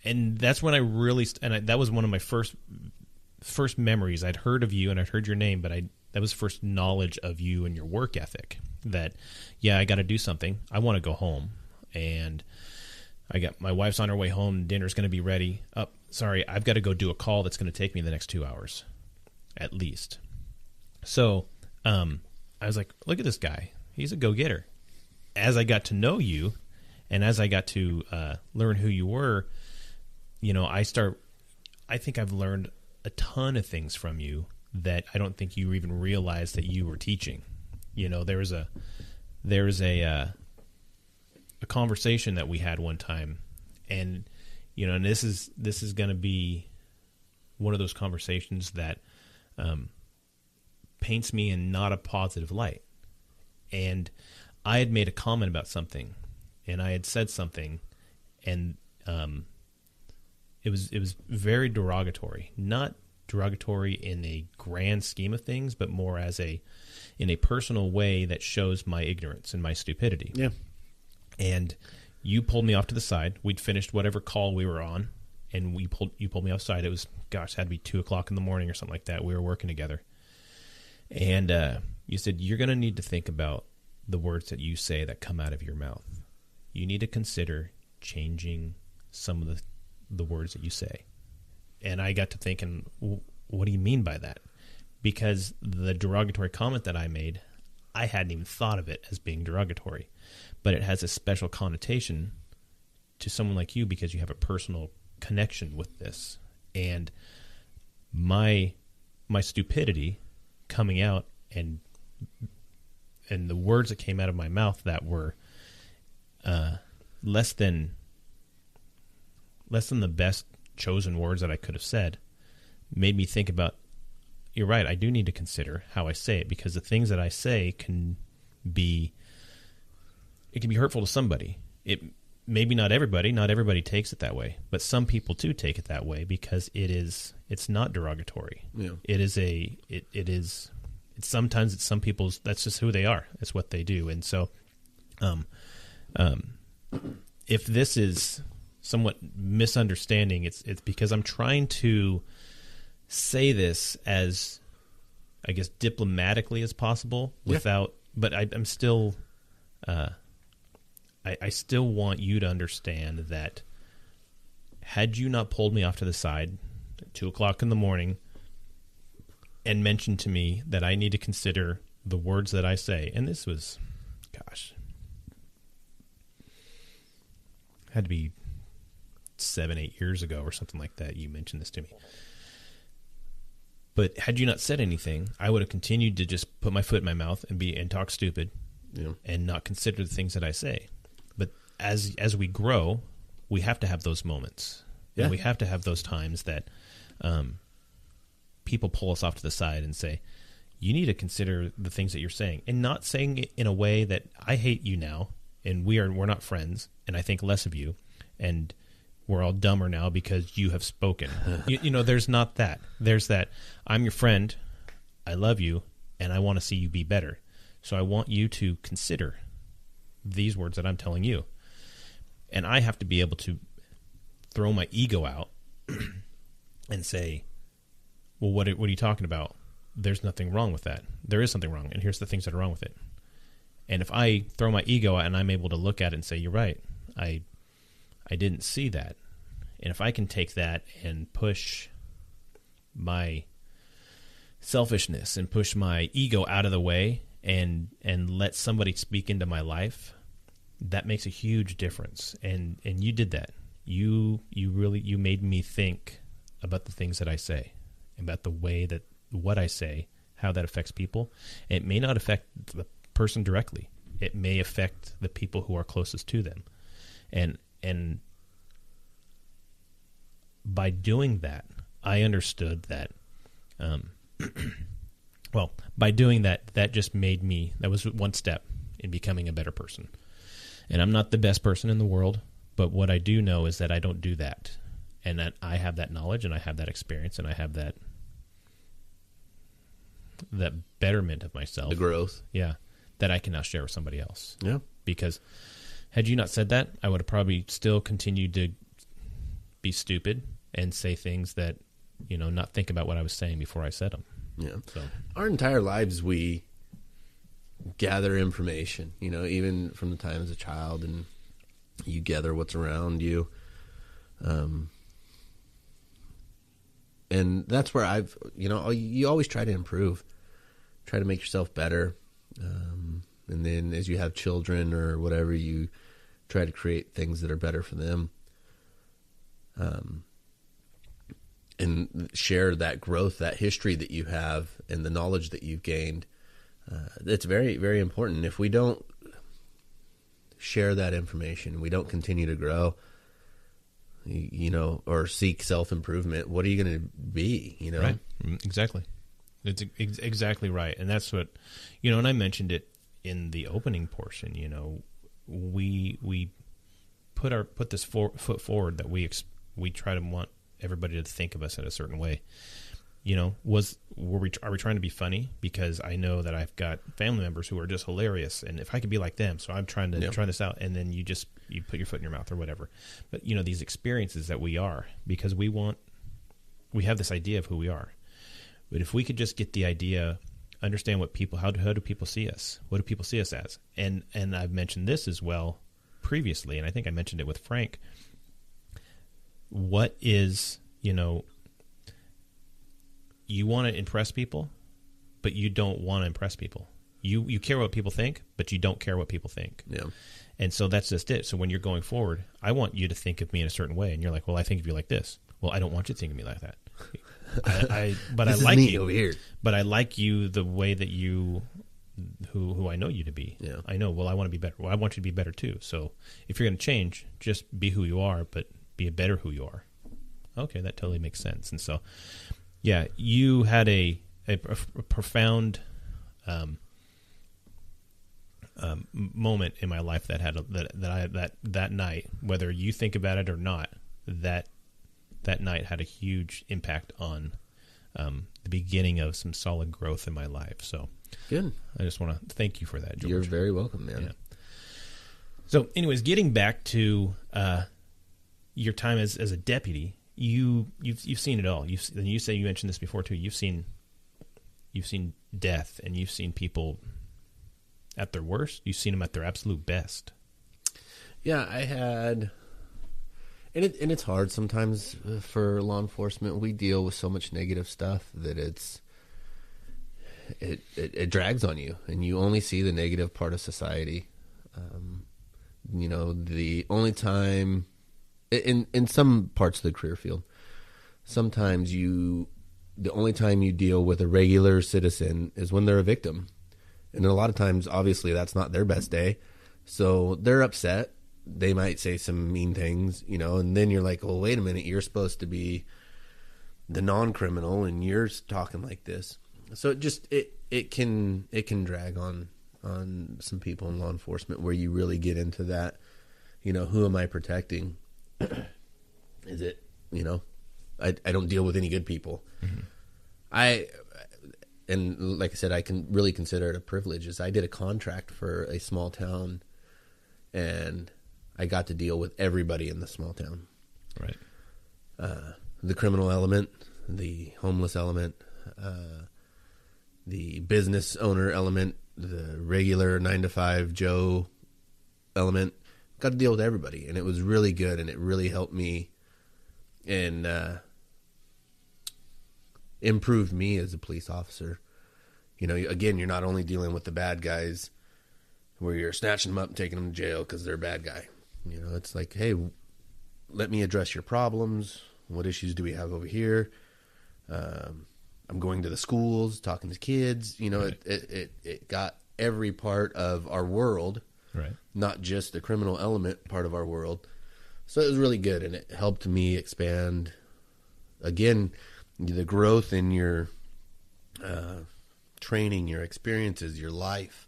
and that's when I really that was one of my first memories. I'd heard of you and I'd heard your name, but that was first knowledge of you and your work ethic. That, I got to do something. I want to go home, and I got my wife's on her way home. Dinner's going to be ready. Oh, sorry, I've got to go do a call that's going to take me the next 2 hours, at least. So, I was like, look at this guy. He's a go-getter. As I got to know you, and as I got to learn who you were, I think I've learned a ton of things from you that I don't think you even realized that you were teaching. There was a conversation that we had one time, and and this is going to be one of those conversations that paints me in not a positive light. And I had made a comment about something, and I had said something, and it was very derogatory, not derogatory in a grand scheme of things, but more in a personal way that shows my ignorance and my stupidity. Yeah. And you pulled me off to the side. We'd finished whatever call we were on, and you pulled me outside. It was, had to be 2:00 in the morning or something like that. We were working together. And you said, "You're going to need to think about the words that you say that come out of your mouth. You need to consider changing some of the words that you say." And I got to thinking, what do you mean by that? Because the derogatory comment that I made, I hadn't even thought of it as being derogatory. But it has a special connotation to someone like you because you have a personal connection with this. And my stupidity coming out and the words that came out of my mouth that were less than the best chosen words that I could have said made me think about, you're right, I do need to consider how I say it, because the things that I say can be hurtful to somebody. It maybe not everybody takes it that way, but some people do take it that way because it's not derogatory. Yeah. Sometimes it's some people's, that's just who they are. It's what they do. And so if this is somewhat misunderstanding, it's because I'm trying to say this as, I guess, diplomatically as possible without, but I'm still, I still want you to understand that had you not pulled me off to the side at 2:00 in the morning and mentioned to me that I need to consider the words that I say, and this was, had to be 7-8 years ago or something like that, you mentioned this to me. But had you not said anything, I would have continued to just put my foot in my mouth and talk stupid, and not consider the things that I say. But as we grow, we have to have those moments. Yeah. And we have to have those times that people pull us off to the side and say, you need to consider the things that you're saying, and not saying it in a way that I hate you now, and we're not friends, and I think less of you, and we're all dumber now because you have spoken. you know, there's not that. There's that I'm your friend, I love you, and I want to see you be better. So I want you to consider these words that I'm telling you. And I have to be able to throw my ego out and say, well, what are you talking about? There's nothing wrong with that. There is something wrong, and here's the things that are wrong with it. And if I throw my ego out and I'm able to look at it and say, you're right, I didn't see that. And if I can take that and push my selfishness and push my ego out of the way and let somebody speak into my life, that makes a huge difference. And you did that. You made me think about the things that I say, about the way that what I say, how that affects people. It may not affect the person directly. It may affect the people who are closest to them. And by doing that, I understood that, well, by doing that, that just made me, that was one step in becoming a better person. And I'm not the best person in the world, but what I do know is that I don't do that. And that I have that knowledge, and I have that experience, and I have that betterment of myself. The growth. Yeah. That I can now share with somebody else. Yeah. Because had you not said that, I would have probably still continued to be stupid and say things that, not think about what I was saying before I said them. Yeah. So our entire lives, we gather information, even from the time as a child, and you gather what's around you. And that's where you always try to improve, try to make yourself better. And then as you have children or whatever, you try to create things that are better for them. And share that growth, that history that you have, and the knowledge that you've gained. It's very, very important. If we don't share that information, we don't continue to grow, or seek self-improvement, what are you going to be, Right. Exactly. It's exactly right. And that's what, and I mentioned it in the opening portion, we put this foot forward that we try to want everybody to think of us in a certain way. Are we trying to be funny? Because I know that I've got family members who are just hilarious, and if I could be like them, so I'm trying to try this out, and then you put your foot in your mouth or whatever. But these experiences that we are, because we have this idea of who we are. But if we could just get the idea, understand what how do people see us? What do people see us as? And I've mentioned this as well previously, and I think I mentioned it with Frank. What is, you want to impress people, but you don't want to impress people. You care what people think, but you don't care what people think. Yeah. And so that's just it. So when you're going forward, I want you to think of me in a certain way, and you're like, well, I think of you like this. Well, I don't want you to think of me like that. But I like you over here. But I like you the way that you, who I know you to be. Yeah. I know. Well, I want to be better. Well, I want you to be better too. So if you're going to change, just be who you are, but be a better who you are. Okay, that totally makes sense. And so, yeah, you had a profound moment in my life that had that night. Whether you think about it or not, that night had a huge impact on the beginning of some solid growth in my life. So good. I just want to thank you for that, George. You're very welcome, man. Yeah. So, anyways, getting back to your time as a deputy, you've seen it all. And you mentioned this before too. You've seen death, and you've seen people at their worst. You've seen them at their absolute best. Yeah, I had, and it's hard sometimes for law enforcement. We deal with so much negative stuff that it drags on you, and you only see the negative part of society. The only time in some parts of the career field, sometimes the only time you deal with a regular citizen is when they're a victim. And a lot of times, obviously, that's not their best day. So they're upset. They might say some mean things, and then you're like, well, wait a minute, you're supposed to be the non-criminal, and you're talking like this. So it can drag on some people in law enforcement where you really get into that, who am I protecting? Is it, I don't deal with any good people. Mm-hmm. And like I said, I can really consider it a privilege. Is I did a contract for a small town, and I got to deal with everybody in the small town. Right. The criminal element, the homeless element, the business owner element, the regular 9-to-5 Joe element. Got to deal with everybody, and it was really good, and it really helped me and improved me as a police officer. Again, you're not only dealing with the bad guys where you're snatching them up and taking them to jail because they're a bad guy. It's like, hey, let me address your problems. What issues do we have over here? I'm going to the schools, talking to kids. Right. It got every part of our world, right? Not just the criminal element part of our world. So it was really good, and it helped me expand, again, the growth in your training, your experiences, your life.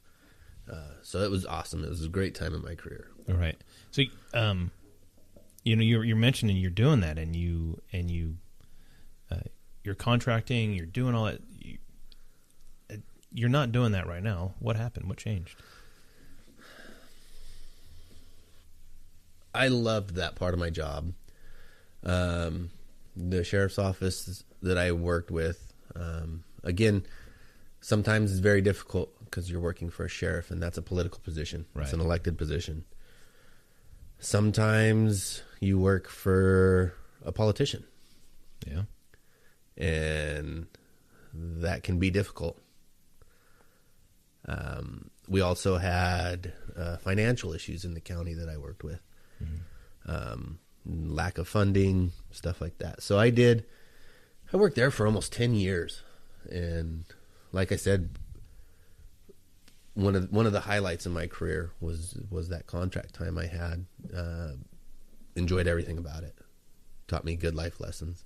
So it was awesome. It was a great time in my career. All right. So, you're mentioning you're doing that, and you're contracting, you're doing all that. You're not doing that right now. What happened? What changed? I loved that part of my job. The sheriff's office that I worked with, again, sometimes it's very difficult because you're working for a sheriff, and that's a political position. Right. It's an elected position. Sometimes you work for a politician. Yeah. And that can be difficult. We also had financial issues in the county that I worked with. Mm-hmm. Lack of funding, stuff like that. So I worked there for almost 10 years. And like I said, one of the highlights in my career was that contract time I had. Enjoyed everything about it. Taught me good life lessons.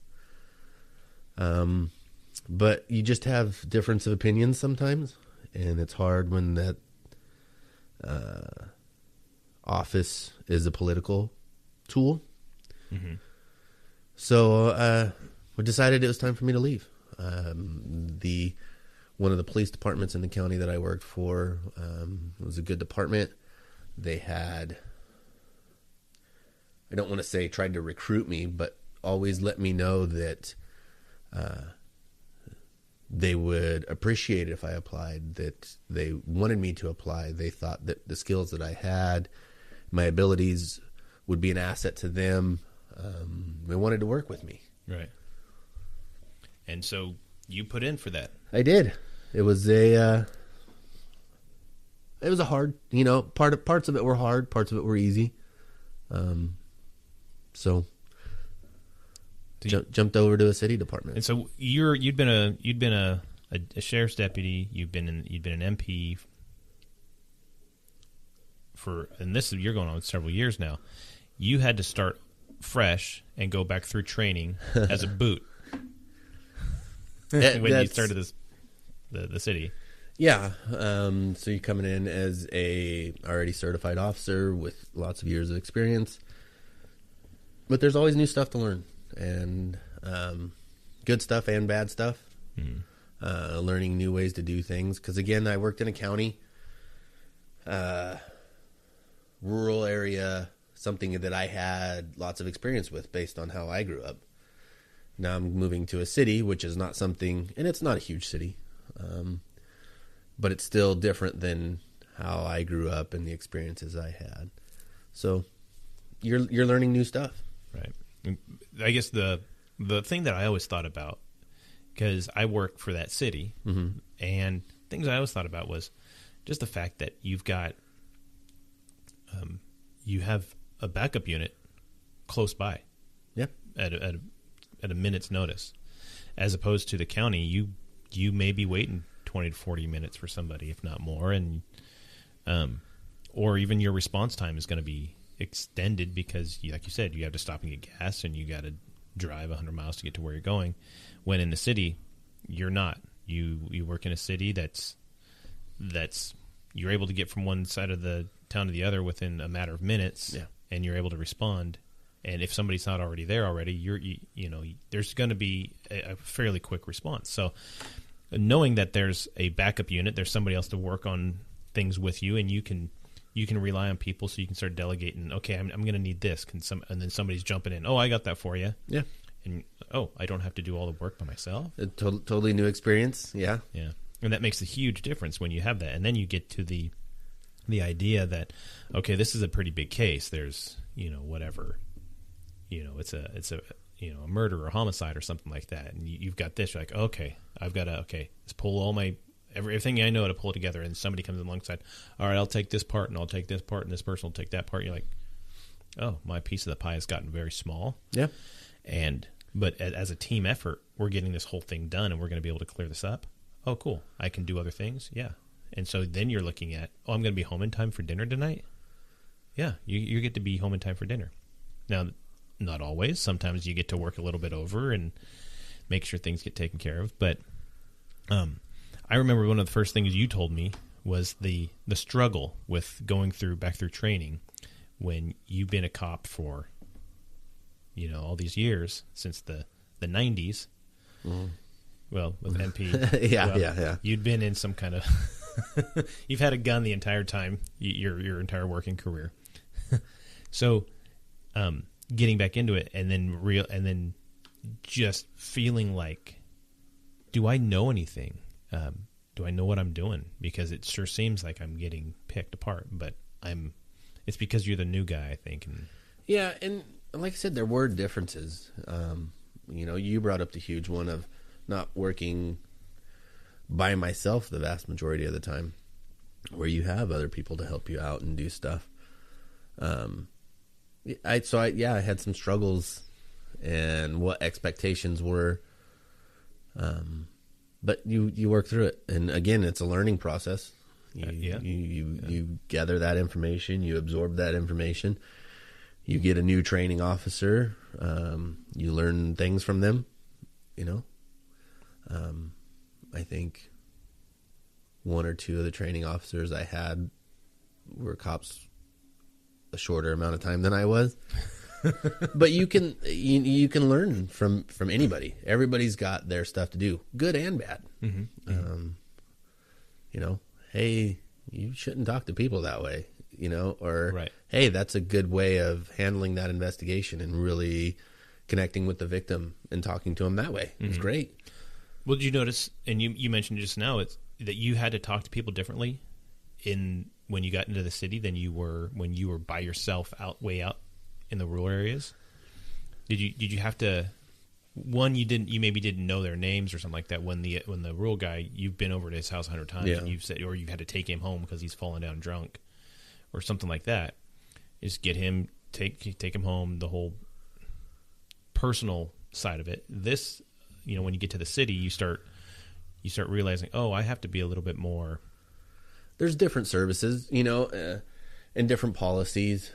But you just have difference of opinions sometimes, and it's hard when that office is a political tool. Mm-hmm. So we decided it was time for me to leave. One of the police departments in the county that I worked for was a good department. They had, I don't want to say tried to recruit me, but always let me know that they would appreciate it if I applied, that they wanted me to apply. They thought that the skills that I had, my abilities would be an asset to them. They wanted to work with me. Right. And so you put in for that. I did. It was a hard, parts of it were hard, parts of it were easy. So jumped over to a city department. And so you'd been a sheriff's deputy. You'd been an MP you're going on several years now. You had to start fresh and go back through training as a boot when you started the city. Yeah. So you're coming in as a already certified officer with lots of years of experience, but there's always new stuff to learn, and good stuff and bad stuff. Mm-hmm. Learning new ways to do things. Because again, I worked in a county, rural area, something that I had lots of experience with based on how I grew up. Now I'm moving to a city, which is not something, and it's not a huge city, but it's still different than how I grew up and the experiences I had. So you're learning new stuff. Right. I guess the thing that I always thought about, because I work for that city, mm-hmm. and things I always thought about was just the fact that you've got, you have a backup unit close by. Yep. At a minute's notice, as opposed to the county, you may be waiting 20 to 40 minutes for somebody, if not more, and or even your response time is going to be extended because, like you said, you have to stop and get gas, and you got to drive 100 miles to get to where you're going. When in the city, you're not. You work in a city that's you're able to get from one side of the town to the other within a matter of minutes, and you're able to respond. And if somebody's not already there already, you know there's going to be a fairly quick response. So knowing that there's a backup unit, there's somebody else to work on things with you, and you can rely on people, so you can start delegating. Okay, I'm going to need this. And then somebody's jumping in. Oh, I got that for you. Yeah. And I don't have to do all the work by myself. A totally new experience. Yeah. Yeah. And that makes a huge difference when you have that. And then you get to the idea that, okay, this is a pretty big case. There's, whatever, it's a a murder or homicide or something like that. And you've got this, you're like, okay, I've got to, let's pull all my, everything I know to pull it together. And somebody comes alongside, all right, I'll take this part and I'll take this part and this person will take that part. You're like, oh, my piece of the pie has gotten very small. Yeah. But as a team effort, we're getting this whole thing done and we're going to be able to clear this up. Oh, cool. I can do other things. Yeah. And so then you're looking at, I'm going to be home in time for dinner tonight. Yeah. You get to be home in time for dinner. Now, not always. Sometimes you get to work a little bit over and make sure things get taken care of. But I remember one of the first things you told me was the struggle with going back through training when you've been a cop for, all these years since the 90s. Mm-hmm. Well, with MP. Yeah. You'd been in some kind of you've had a gun the entire time, your entire working career. So, getting back into it and then just feeling like, do I know anything? Do I know what I'm doing? Because it sure seems like I'm getting picked apart, but it's because you're the new guy, I think. And yeah. And like I said, there were differences. You brought up the huge one of not working by myself the vast majority of the time, where you have other people to help you out and do stuff. I had some struggles and what expectations were, but you work through it. And again, it's a learning process. You gather that information, you absorb that information, you get a new training officer, you learn things from them, I think one or two of the training officers I had were cops a shorter amount of time than I was. But you can learn from anybody. Everybody's got their stuff to do, good and bad. Mm-hmm. Hey, you shouldn't talk to people that way, or right. Hey, that's a good way of handling that investigation and really connecting with the victim and talking to them that way. Mm-hmm. It's great. Well, did you notice, and you mentioned just now, it's that you had to talk to people differently when you got into the city than you were when you were by yourself way out in the rural areas? Did you have to? One, you maybe didn't know their names or something like that. When the rural guy, you've been over to his house 100 times, and you've said, or you've had to take him home because he's fallen down drunk, or something like that. Just get him, take him home. The whole personal side of it. This, when you get to the city, you start realizing, oh, I have to be a little bit more. There's different services, and different policies.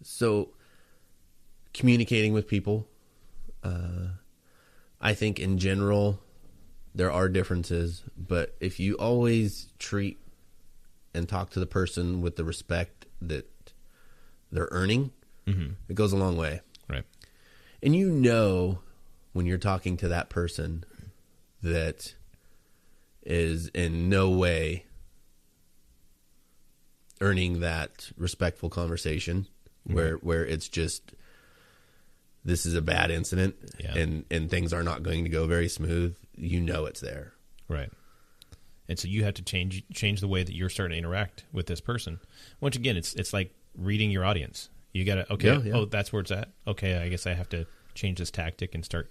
So communicating with people, I think in general, there are differences, but if you always treat and talk to the person with the respect that they're earning, mm-hmm. it goes a long way. Right. And when you're talking to that person that is in no way earning that respectful conversation, mm-hmm. where it's just, this is a bad incident, and things are not going to go very smooth, it's there. Right. And so you have to change the way that you're starting to interact with this person. Once again, it's like reading your audience. You got to, oh, that's where it's at. Okay, I guess I have to change this tactic and start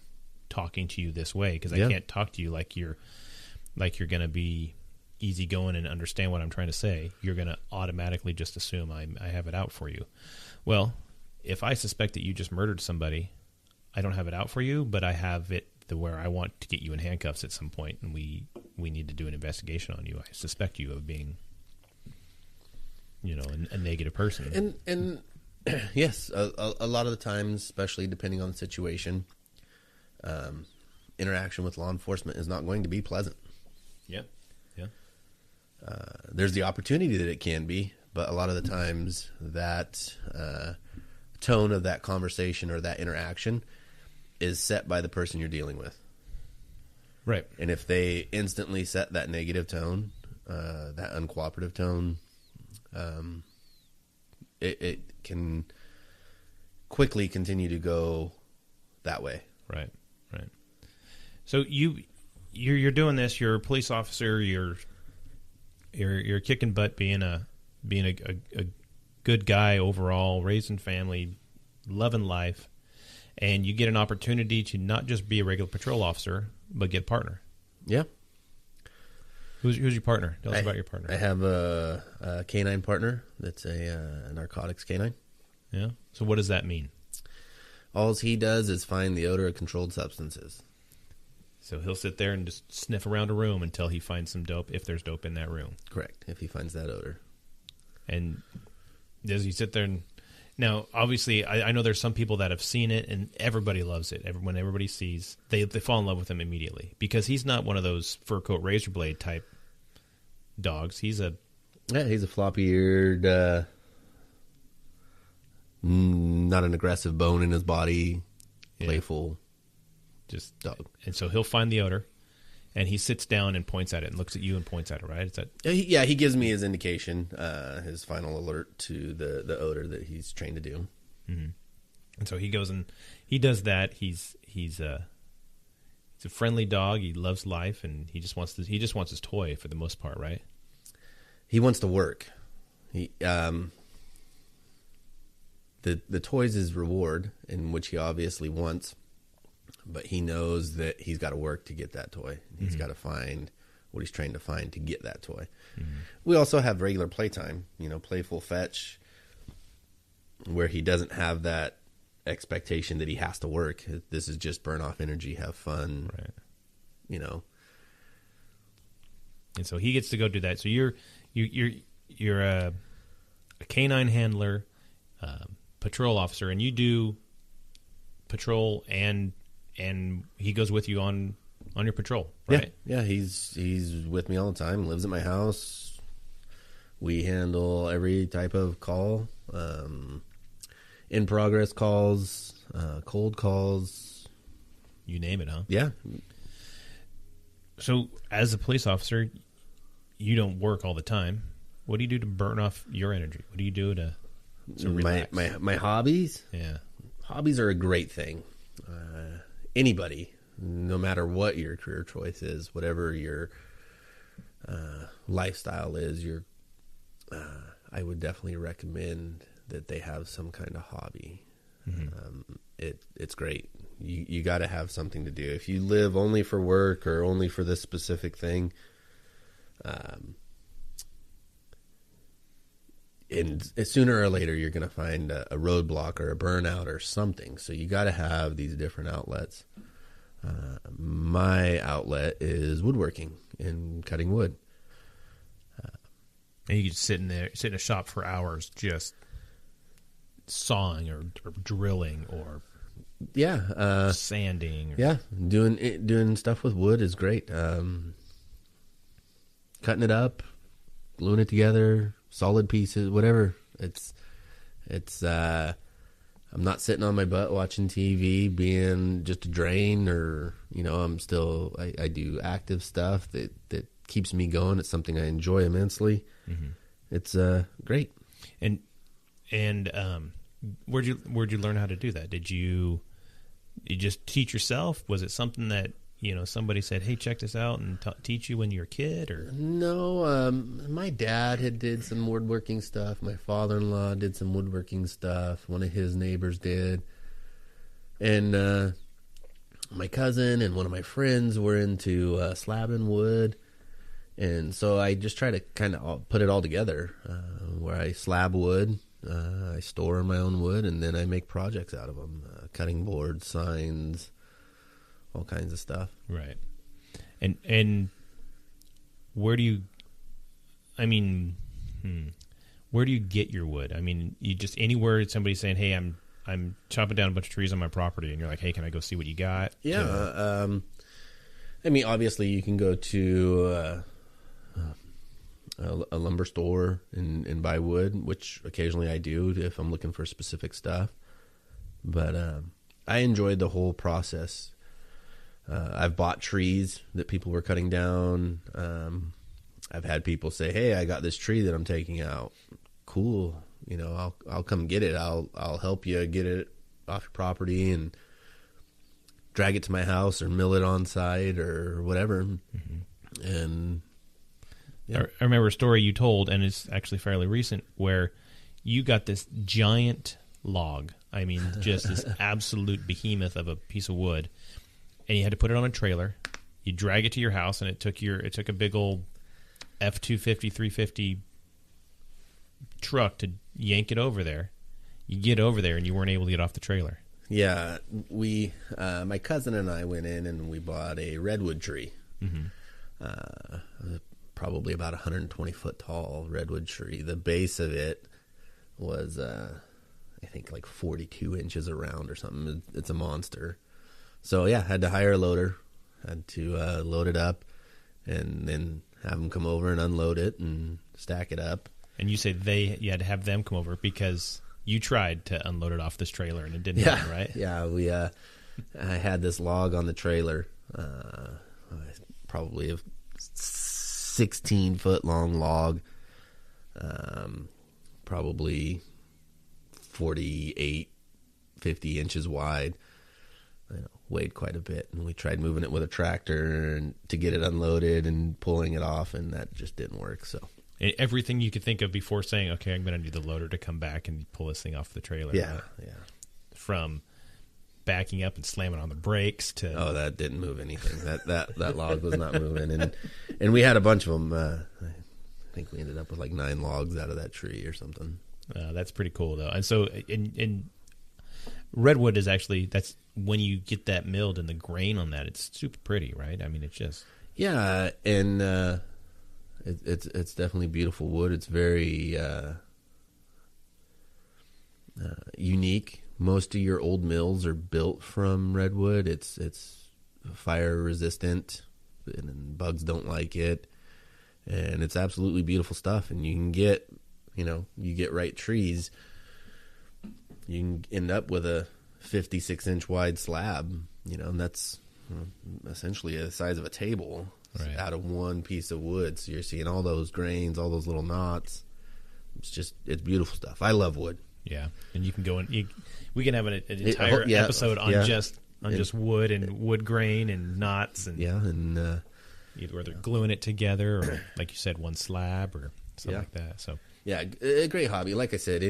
talking to you this way, because I can't talk to you like you're going to be easygoing and understand what I'm trying to say. You're going to automatically just assume I have it out for you. Well, if I suspect that you just murdered somebody, I don't have it out for you, but I have it where I want to get you in handcuffs at some point, and we need to do an investigation on you. I suspect you of being, a negative person. And yes, a lot of the times, especially depending on the situation, interaction with law enforcement is not going to be pleasant. Yeah. Yeah. There's the opportunity that it can be, but a lot of the times that tone of that conversation or that interaction is set by the person you're dealing with. Right. And if they instantly set that negative tone, that uncooperative tone, it can quickly continue to go that way. Right. Right. So you're doing this. You're a police officer. You're kicking butt, being a good guy overall, raising family, loving life, and you get an opportunity to not just be a regular patrol officer, but get a partner. Yeah. Who's your partner? Tell us about your partner. I have a canine partner that's a narcotics canine. Yeah. So what does that mean? All he does is find the odor of controlled substances. So he'll sit there and just sniff around a room until he finds some dope, if there's dope in that room. Correct, if he finds that odor. And does he sit there and... Now, obviously, I know there's some people that have seen it, and everybody loves it. When everybody sees, they fall in love with him immediately. Because he's not one of those fur coat razor blade type dogs. He's a floppy-eared, not an aggressive bone in his body, playful just dog. And so he'll find the odor, and he sits down and points at it and looks at you and points at it, right? Is that... He gives me his indication, his final alert to the odor that he's trained to do. Mm-hmm. And so he goes and he does that. He's a friendly dog. He loves life, and he just wants his toy for the most part, right? He wants to work. The toy's his reward, in which he obviously wants, but he knows that he's got to work to get that toy. He's got to find what he's trained to find to get that toy. Mm-hmm. We also have regular playtime, playful fetch, where he doesn't have that expectation that he has to work. This is just burn off energy, have fun, right? And so he gets to go do that. So you're a canine handler, patrol officer, and you do patrol, and he goes with you on your patrol, right? Yeah, he's with me all the time, lives at my house. We handle every type of call, in progress calls, cold calls, you name it, huh? Yeah. So as a police officer, you don't work all the time. What do you do to burn off your energy? What do you do to relax? My hobbies? Yeah. Hobbies are a great thing. Anybody, no matter what your career choice is, whatever your lifestyle is, I would definitely recommend that they have some kind of hobby. Mm-hmm. It's great. You got to have something to do. If you live only for work or only for this specific thing, and sooner or later you're going to find a roadblock or a burnout or something. So you got to have these different outlets. My outlet is woodworking and cutting wood. And you can sit in a shop for hours just sawing or drilling or sanding. Doing stuff with wood is great. Cutting it up, gluing it together, solid pieces, whatever. It's I'm not sitting on my butt watching TV being just a drain, or I do active stuff that keeps me going. It's something I enjoy immensely. Mm-hmm. It's great. And where'd you learn how to do that? Did you just teach yourself? Was it something that somebody said, "Hey, check this out," and teach you when you were a kid? Or no, my dad did some woodworking stuff. My father-in-law did some woodworking stuff. One of his neighbors did, and my cousin and one of my friends were into slabbing wood, and so I just try to kind of put it all together, where I slab wood, I store my own wood, and then I make projects out of them, cutting boards, signs, all kinds of stuff. Right. And where do you get your wood? I mean, you just anywhere somebody's saying, "Hey, I'm I'm chopping down a bunch of trees on my property, and you're like, hey, can I go see what you got? Yeah. I mean, obviously, you can go to a lumber store and buy wood, which occasionally I do if I'm looking for specific stuff. But I enjoyed the whole process. I've bought trees that people were cutting down. I've had people say, "Hey, I got this tree that I'm taking out. Cool, I'll come get it. I'll help you get it off your property and drag it to my house or mill it on site or whatever." Mm-hmm. And yeah. I remember a story you told, and it's actually fairly recent, where you got this giant log. I mean, just this absolute behemoth of a piece of wood, and you had to put it on a trailer. You drag it to your house, and it took a big old F-250, 350 truck to yank it over there. You get over there, and you weren't able to get off the trailer. Yeah, my cousin and I went in and we bought a redwood tree. Mm-hmm. Probably about 120 foot tall redwood tree. The base of it was, I think, like 42 inches around or something. It's a monster. So yeah, had to hire a loader. Had to load it up, and then have them come over and unload it and stack it up. And you say you had to have them come over because you tried to unload it off this trailer and it didn't happen, right? Yeah, I had this log on the trailer, probably a 16-foot long log, probably 48, 50 inches wide. Weighed quite a bit, and we tried moving it with a tractor and to get it unloaded and pulling it off, and that just didn't work. So everything you could think of before saying, okay, I'm going to need the loader to come back and pull this thing off the trailer. Yeah. From backing up and slamming on the brakes to that didn't move anything. That log was not moving, and we had a bunch of them. I think we ended up with like 9 logs out of that tree or something. That's pretty cool though. And so in redwood is actually, that's when you get that milled and the grain on that, it's super pretty, right? I mean, it's just and it's definitely beautiful wood. It's very unique. Most of your old mills are built from redwood. It's fire resistant, and bugs don't like it, and it's absolutely beautiful stuff. And you can get, you get right trees, you can end up with a 56-inch wide slab, and that's essentially the size of a table, right, out of one piece of wood. So you're seeing all those grains, all those little knots. It's beautiful stuff. I love wood. Yeah, and you can go in. We can have an entire episode on just wood and wood grain and knots and either whether gluing it together or, like you said, one slab or something like that. So a great hobby. Like I said,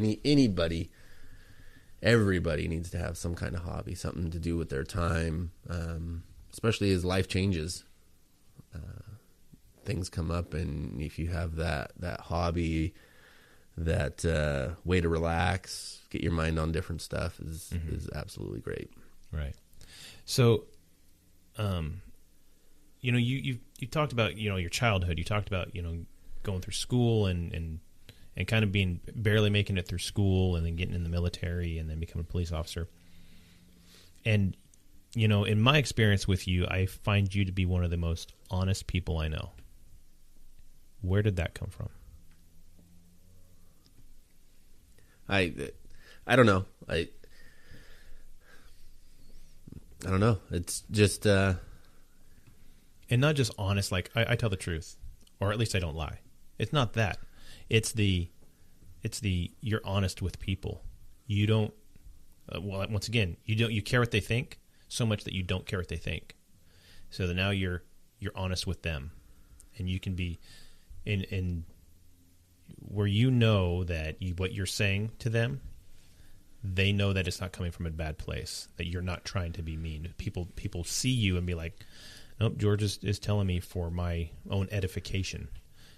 everybody needs to have some kind of hobby, something to do with their time, especially as life changes. Things come up, and if you have that hobby, that way to relax, get your mind on different stuff is absolutely great. Right. So, you talked about, your childhood. You talked about, going through school and kind of being barely making it through school and then getting in the military and then becoming a police officer. And, in my experience with you, I find you to be one of the most honest people I know. Where did that come from? I don't know. I don't know. It's just and not just honest, like I tell the truth, or at least I don't lie. It's not that. It's the you're honest with people. You don't once again, you care what they think so much that you don't care what they think. So that now you're honest with them, and you can be in where that what you're saying to them, they know that it's not coming from a bad place, that you're not trying to be mean. People see you and be like, nope, George is telling me for my own edification.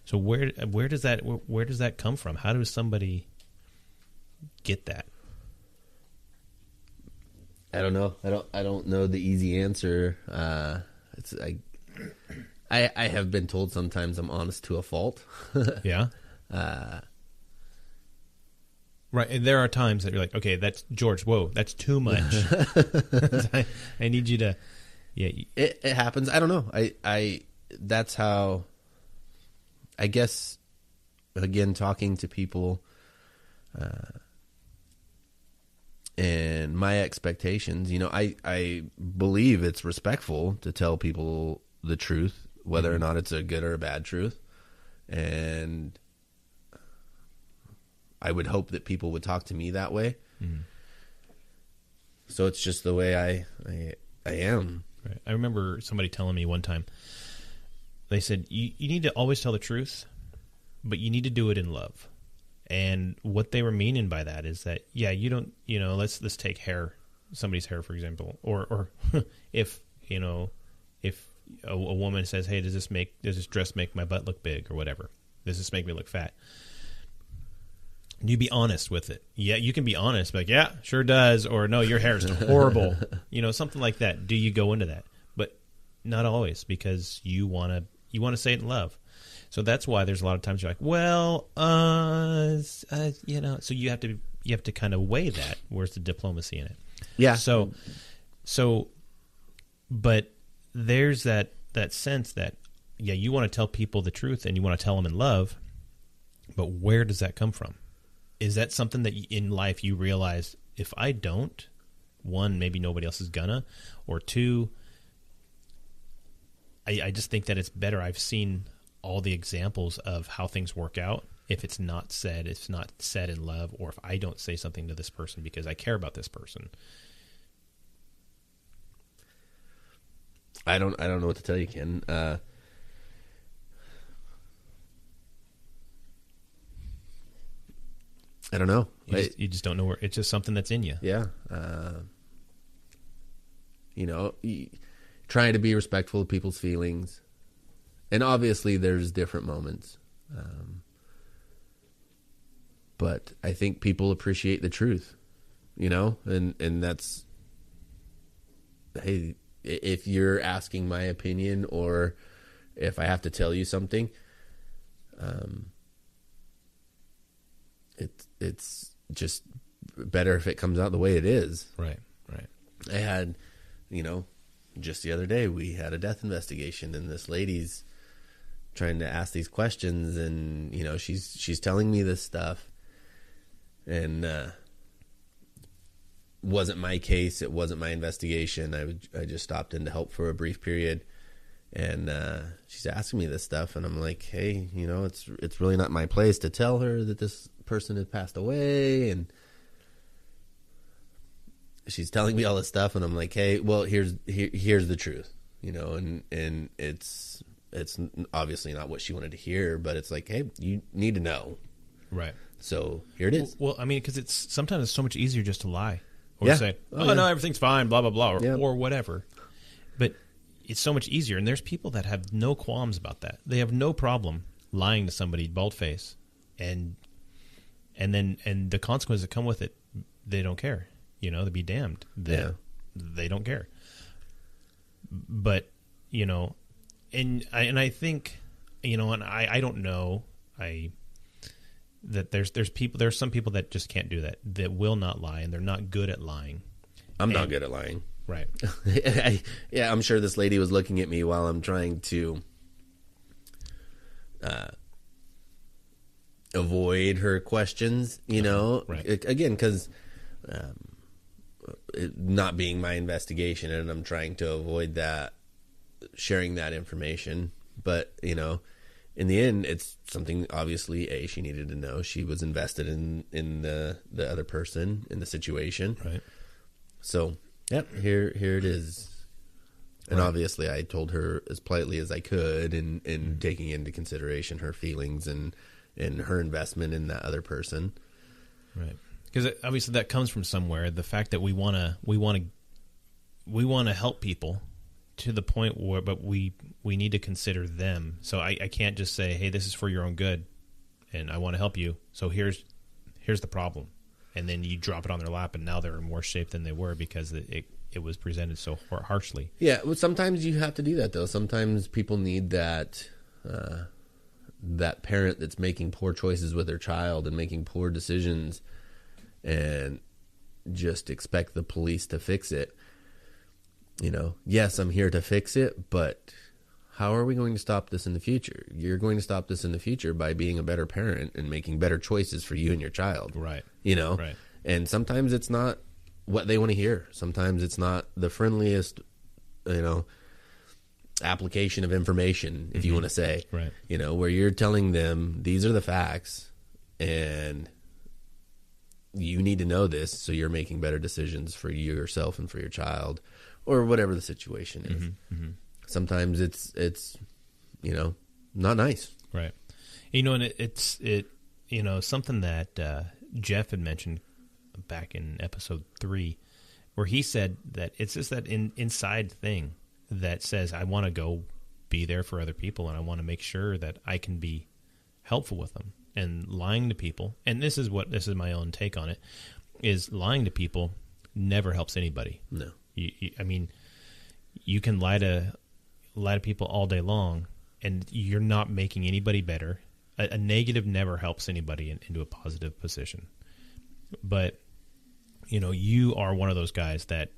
So where does that come from? How does somebody get that? I don't know. I don't know the easy answer. I have been told sometimes I'm honest to a fault. Yeah. Right. And there are times that you're like, okay, that's George. Whoa, that's too much. I need you to. Yeah. It happens. I don't know. That's how. I guess. Again, talking to people, and my expectations. I believe it's respectful to tell people the truth, whether or not it's a good or a bad truth, and I would hope that people would talk to me that way. Mm-hmm. So it's just the way I am. Right. I remember somebody telling me one time, they said, you need to always tell the truth, but you need to do it in love. And what they were meaning by that is that, yeah, you don't, let's take somebody's hair, for example, or if a woman says, hey, does this dress make my butt look big or whatever? Does this make me look fat? You be honest with it. Yeah, you can be honest, like, yeah, sure does, or no, your hair is horrible, something like that. Do you go into that? But not always, because you want to say it in love. So that's why there's a lot of times you're like, well, so you have to kind of weigh that. Where's the diplomacy in it? Yeah. So, but there's that sense that, yeah, you want to tell people the truth and you want to tell them in love, but where does that come from? Is that something that in life you realize, if I don't, one, maybe nobody else is gonna, or two, I just think that it's better. I've seen all the examples of how things work out if it's not said in love, or if I don't say something to this person because I care about this person. I don't know what to tell you, Ken. I don't know. You just don't know where. It's just something that's in you. Yeah. Trying to be respectful of people's feelings. And obviously there's different moments. But I think people appreciate the truth, and that's, hey, if you're asking my opinion or if I have to tell you something, it's just better if it comes out the way it is. Right. I had, just the other day we had a death investigation, and this lady's trying to ask these questions, and she's telling me this stuff, and wasn't my case, it wasn't my investigation. I just stopped in to help for a brief period, and she's asking me this stuff, and I'm like, hey, it's really not my place to tell her that this person has passed away, and she's telling me all this stuff, and I'm like, hey, well, here's the truth, and it's obviously not what she wanted to hear, but it's like, hey, you need to know. Right. So here it is. Well, I mean, because sometimes it's so much easier just to lie or say, no, everything's fine, blah, blah, blah, or whatever. But it's so much easier. And there's people that have no qualms about that. They have no problem lying to somebody bald-face, and the consequences that come with it, they don't care. They'd be damned. They don't care. But, and I think, and I don't know, that there's some people that just can't do that will not lie, and they're not good at lying. I'm not good at lying. Right. Yeah, I'm sure this lady was looking at me while I'm trying to avoid her questions, Right. Again, because it not being my investigation, and I'm trying to avoid that, sharing that information. But, in the end, it's something, obviously, she needed to know. She was invested in the other person, in the situation. Right. So, yep, here it is. And obviously I told her as politely as I could, and taking into consideration her feelings and her investment in that other person. Right. Because obviously that comes from somewhere. The fact that we want to help people to the point where, but we need to consider them. So I can't just say, hey, this is for your own good, and I want to help you. So here's the problem, and then you drop it on their lap, and now they're in worse shape than they were because it was presented so harshly. Yeah, well, sometimes you have to do that though. Sometimes people need that parent that's making poor choices with their child and making poor decisions, and just expect the police to fix it. You know, yes, I'm here to fix it, but how are we going to stop this in the future? You're going to stop this in the future by being a better parent and making better choices for you and your child. Right. You know? Right. And sometimes it's not what they want to hear. Sometimes it's not the friendliest, you know, application of information, if you want to say. Right. You know, where you're telling them these are the facts and you need to know this so you're making better decisions for yourself and for your child or whatever the situation is. Sometimes it's you know, not nice. Right. You know, and it's you know, something that Jeff had mentioned back in episode 3, where he said that it's just that inside thing that says, I want to go be there for other people, and I want to make sure that I can be helpful with them. And lying to people, and this is my own take on it, is lying to people never helps anybody. No. I mean, you can lie to people all day long, and you're not making anybody better. A negative never helps anybody into a positive position. But, you know, you are one of those guys that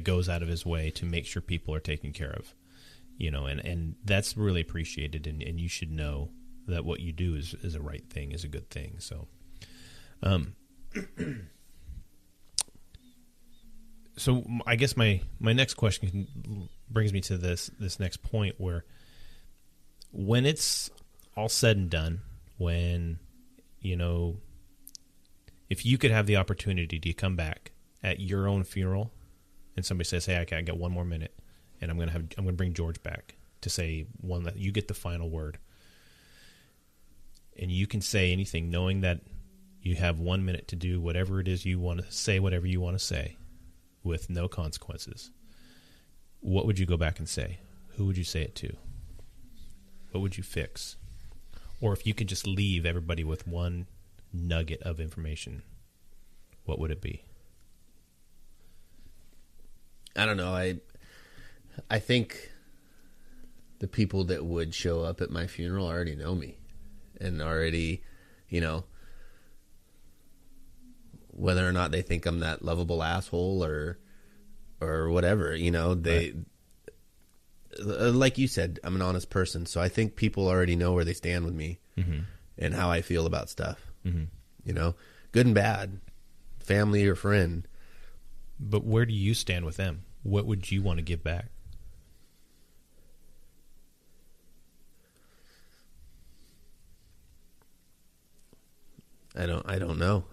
goes out of his way to make sure people are taken care of. You know, and that's really appreciated, and you should know that what you do is a right thing, is a good thing. So, so I guess my next question brings me to this next point, where when it's all said and done, when, you know, if you could have the opportunity to come back at your own funeral and somebody says, hey, I got one more minute and I'm going to bring George back to say one, that you get the final word, and you can say anything knowing that you have 1 minute to do whatever it is you want to say, whatever you want to say, with no consequences, what would you go back and say? Who would you say it to? What would you fix? Or if you could just leave everybody with one nugget of information, what would it be? I don't know. I think the people that would show up at my funeral already know me and already, you know, whether or not they think I'm that lovable asshole or whatever, you know, they, like you said, I'm an honest person. So I think people already know where they stand with me and how I feel about stuff, you know, good and bad, family or friend. But where do you stand with them? What would you want to give back? I don't know.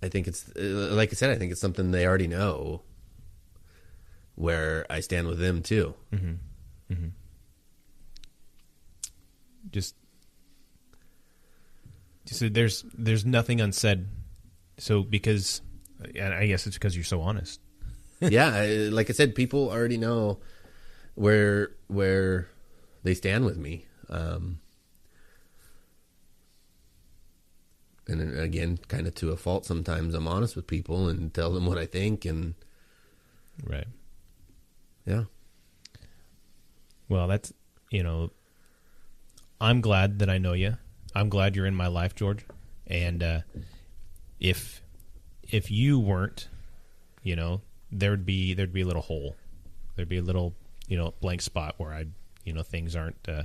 I think it's, like I said, I think it's something they already know, where I stand with them too. Just so there's nothing unsaid. So because, and I guess it's because you're so honest. Yeah, like I said, people already know where they stand with me. And again, kind of to a fault sometimes, I'm honest with people and tell them what I think. And right. Yeah. Well, that's, you know, I'm glad that I know you. I'm glad you're in my life, George. And if you weren't, you know, there'd be a little hole. There'd be a little, you know, blank spot where I, you know, things aren't, you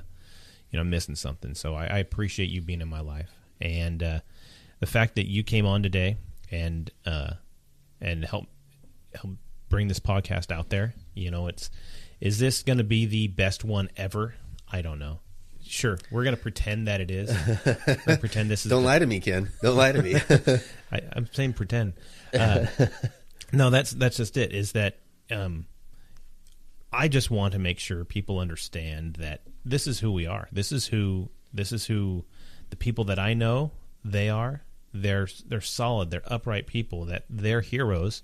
know, missing something. So I appreciate you being in my life. And the fact that you came on today and help bring this podcast out there, you know, is this going to be the best one ever? I don't know. Sure, we're going to pretend that it is. We're gonna pretend this is. Don't lie to me, Ken. Don't lie to me. I'm saying pretend. No, that's just it. Is that I just want to make sure people understand that this is who we are. This is who the people that I know they are. They're solid. They're upright people. That they're heroes.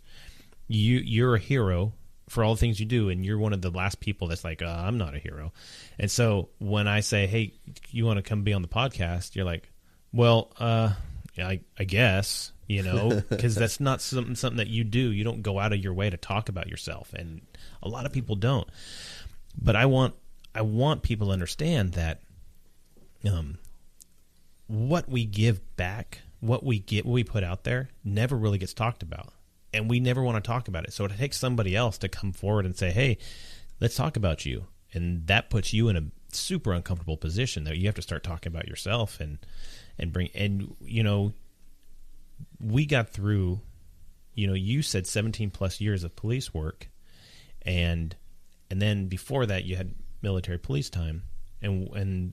You're a hero for all the things you do, and you're one of the last people that's like, I'm not a hero. And so when I say, hey, you want to come be on the podcast, you're like, well, yeah, I guess, you know, because that's not something that you do. You don't go out of your way to talk about yourself, and a lot of people don't. But I want I want people to understand that what we give back, what we put out there, never really gets talked about, and we never want to talk about it. So it takes somebody else to come forward and say, "Hey, let's talk about you," and that puts you in a super uncomfortable position that you have to start talking about yourself and we got through. You said 17 plus years of police work, and then before that you had military police time, and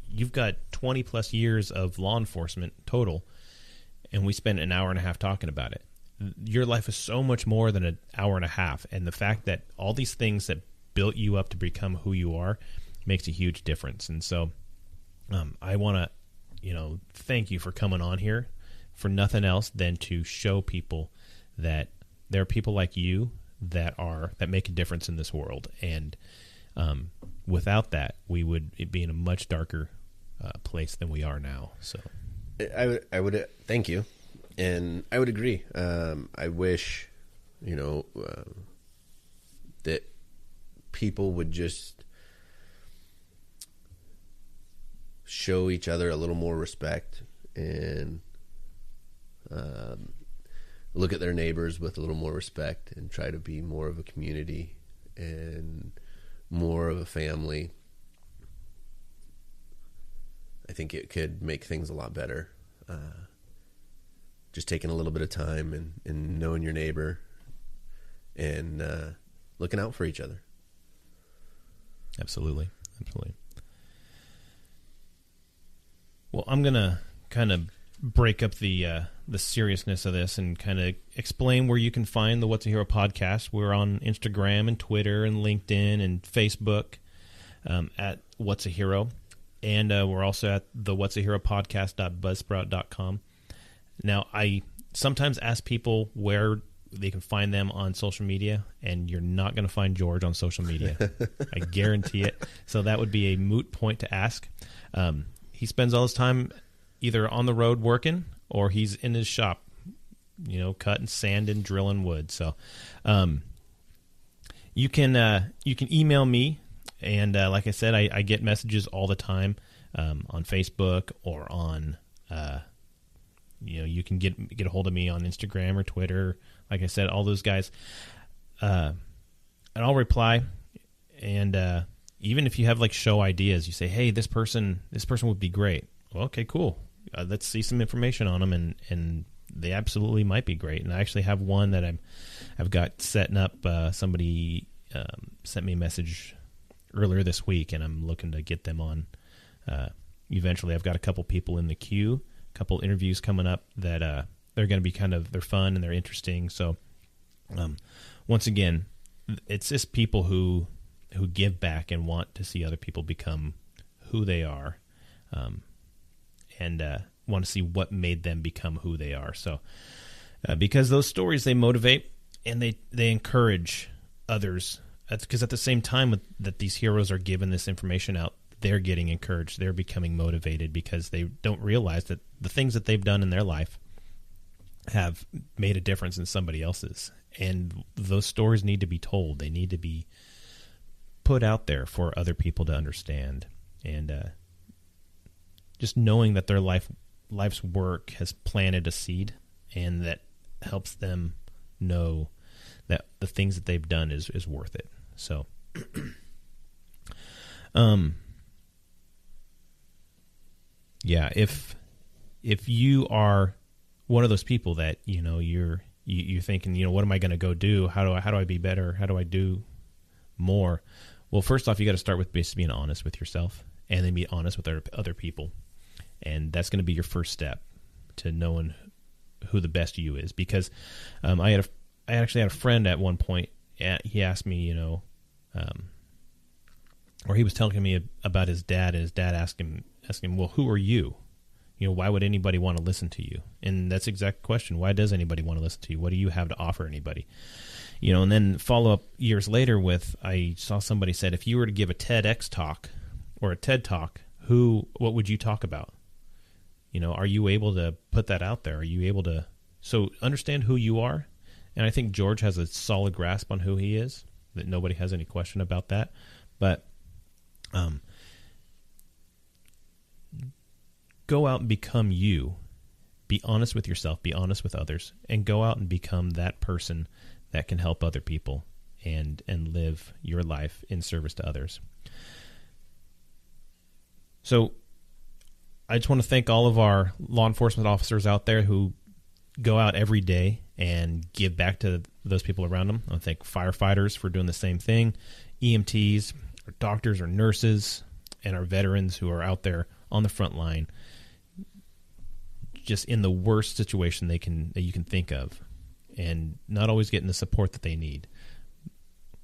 you've got 20 plus years of law enforcement total, and we spent an hour and a half talking about it. Your life is so much more than an hour and a half, and the fact that all these things that built you up to become who you are makes a huge difference. And so I want to thank you for coming on here, for nothing else than to show people that there are people like you that make a difference in this world. And without that, we would be in a much darker place than we are now. So I would thank you, and I would agree. I wish that people would just show each other a little more respect and look at their neighbors with a little more respect and try to be more of a community and more of a family. I think it could make things a lot better. Just taking a little bit of time and knowing your neighbor and looking out for each other. Absolutely. Well, I'm going to kind of break up the seriousness of this and kind of explain where you can find the What's a Hero podcast. We're on Instagram and Twitter and LinkedIn and Facebook at What's a Hero. And we're also at the What's a Hero podcast.buzzsprout.com. Now, I sometimes ask people where they can find them on social media, and you're not going to find George on social media. I guarantee it. So that would be a moot point to ask. He spends all his time either on the road working or he's in his shop, cutting sand and drilling wood. So you can email me, and like I said, I get messages all the time on Facebook or on you can get a hold of me on Instagram or Twitter. Like I said, all those guys, and I'll reply. And even if you have like show ideas, you say, "Hey, this person would be great." Well, okay, cool. Let's see some information on them, and they absolutely might be great. And I actually have one that I've got setting up. Somebody sent me a message earlier this week, and I'm looking to get them on. Eventually, I've got a couple people in the queue, a couple interviews coming up that they're going to be they're fun and they're interesting. So, once again, it's just people who give back and want to see other people become who they are, and want to see what made them become who they are. So, because those stories, they motivate and they encourage others. That's because at the same time that these heroes are giving this information out, they're getting encouraged. They're becoming motivated because they don't realize that the things that they've done in their life have made a difference in somebody else's. And those stories need to be told. They need to be put out there for other people to understand. And just knowing that their life's work has planted a seed, and that helps them know that the things that they've done is worth it. So, yeah, if you are one of those people that you're thinking, what am I going to go do? How do I be better? How do I do more? Well, first off, you got to start with basically being honest with yourself, and then be honest with other people, and that's going to be your first step to knowing who the best you is. Because I actually had a friend at one point. He asked me, or he was telling me about his dad, and his dad asked him, well, who are you? Why would anybody want to listen to you? And that's the exact question. Why does anybody want to listen to you? What do you have to offer anybody? And then follow up years later with, I saw somebody said, if you were to give a TEDx talk or a TED talk, what would you talk about? Are you able to put that out there? Are you able to, so understand who you are? And I think George has a solid grasp on who he is, that nobody has any question about that. But Go out and become you. Be honest with yourself. Be honest with others. And go out and become that person that can help other people and live your life in service to others. So I just want to thank all of our law enforcement officers out there who go out every day and give back to those people around them. I want to thank firefighters for doing the same thing, EMTs, our doctors, or nurses, and our veterans who are out there on the front line, just in the worst situation that you can think of, and not always getting the support that they need.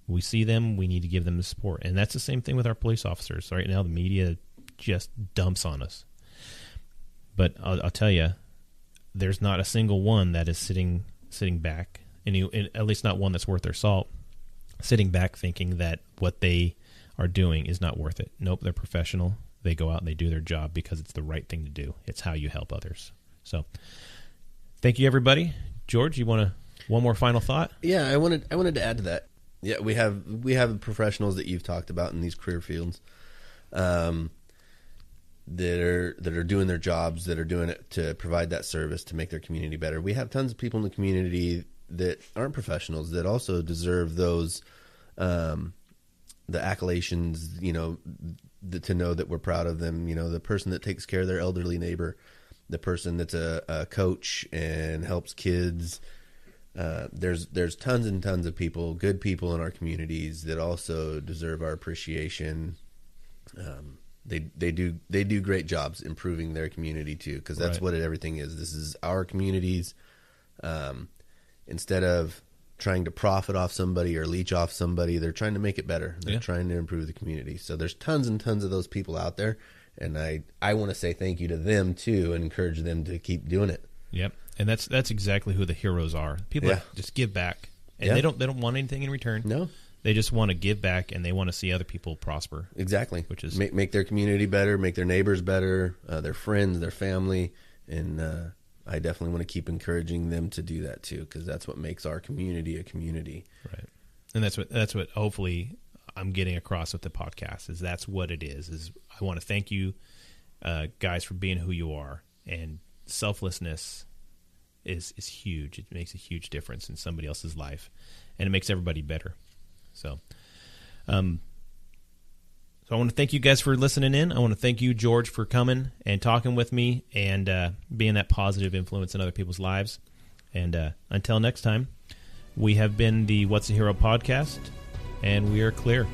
We see them, we need to give them the support. And that's the same thing with our police officers. Right now, the media just dumps on us. But I'll tell you, there's not a single one that is sitting back, and at least not one that's worth their salt, sitting back thinking that what they are doing is not worth it. Nope, they're professional. They go out and they do their job because it's the right thing to do. It's how you help others. So thank you, everybody. George, you want one more final thought? Yeah, I wanted to add to that. Yeah, we have professionals that you've talked about in these career fields, that are doing their jobs, that are doing it to provide that service to make their community better. We have tons of people in the community that aren't professionals that also deserve those, the accolations, to know that we're proud of them. The person that takes care of their elderly neighbor, the person that's a coach and helps kids. There's tons and tons of people, good people in our communities that also deserve our appreciation. They do great jobs improving their community too, because that's what everything is. This is our communities. Instead of trying to profit off somebody or leech off somebody, they're trying to make it better. They're trying to improve the community. So there's tons and tons of those people out there, and I want to say thank you to them too and encourage them to keep doing it. Yep. And that's exactly who the heroes are. People that just give back, and they don't want anything in return. No. They just want to give back, and they want to see other people prosper. Exactly. Which is make their community better, make their neighbors better, their friends, their family, and I definitely want to keep encouraging them to do that too, because that's what makes our community a community. Right. And that's what hopefully I'm getting across with the podcast. Is that's what it is. Is I want to thank you, guys, for being who you are, and selflessness is huge. It makes a huge difference in somebody else's life, and it makes everybody better. So I want to thank you guys for listening in. I want to thank you, George, for coming and talking with me and being that positive influence in other people's lives. And until next time, we have been the What's a Hero podcast, and we are clear.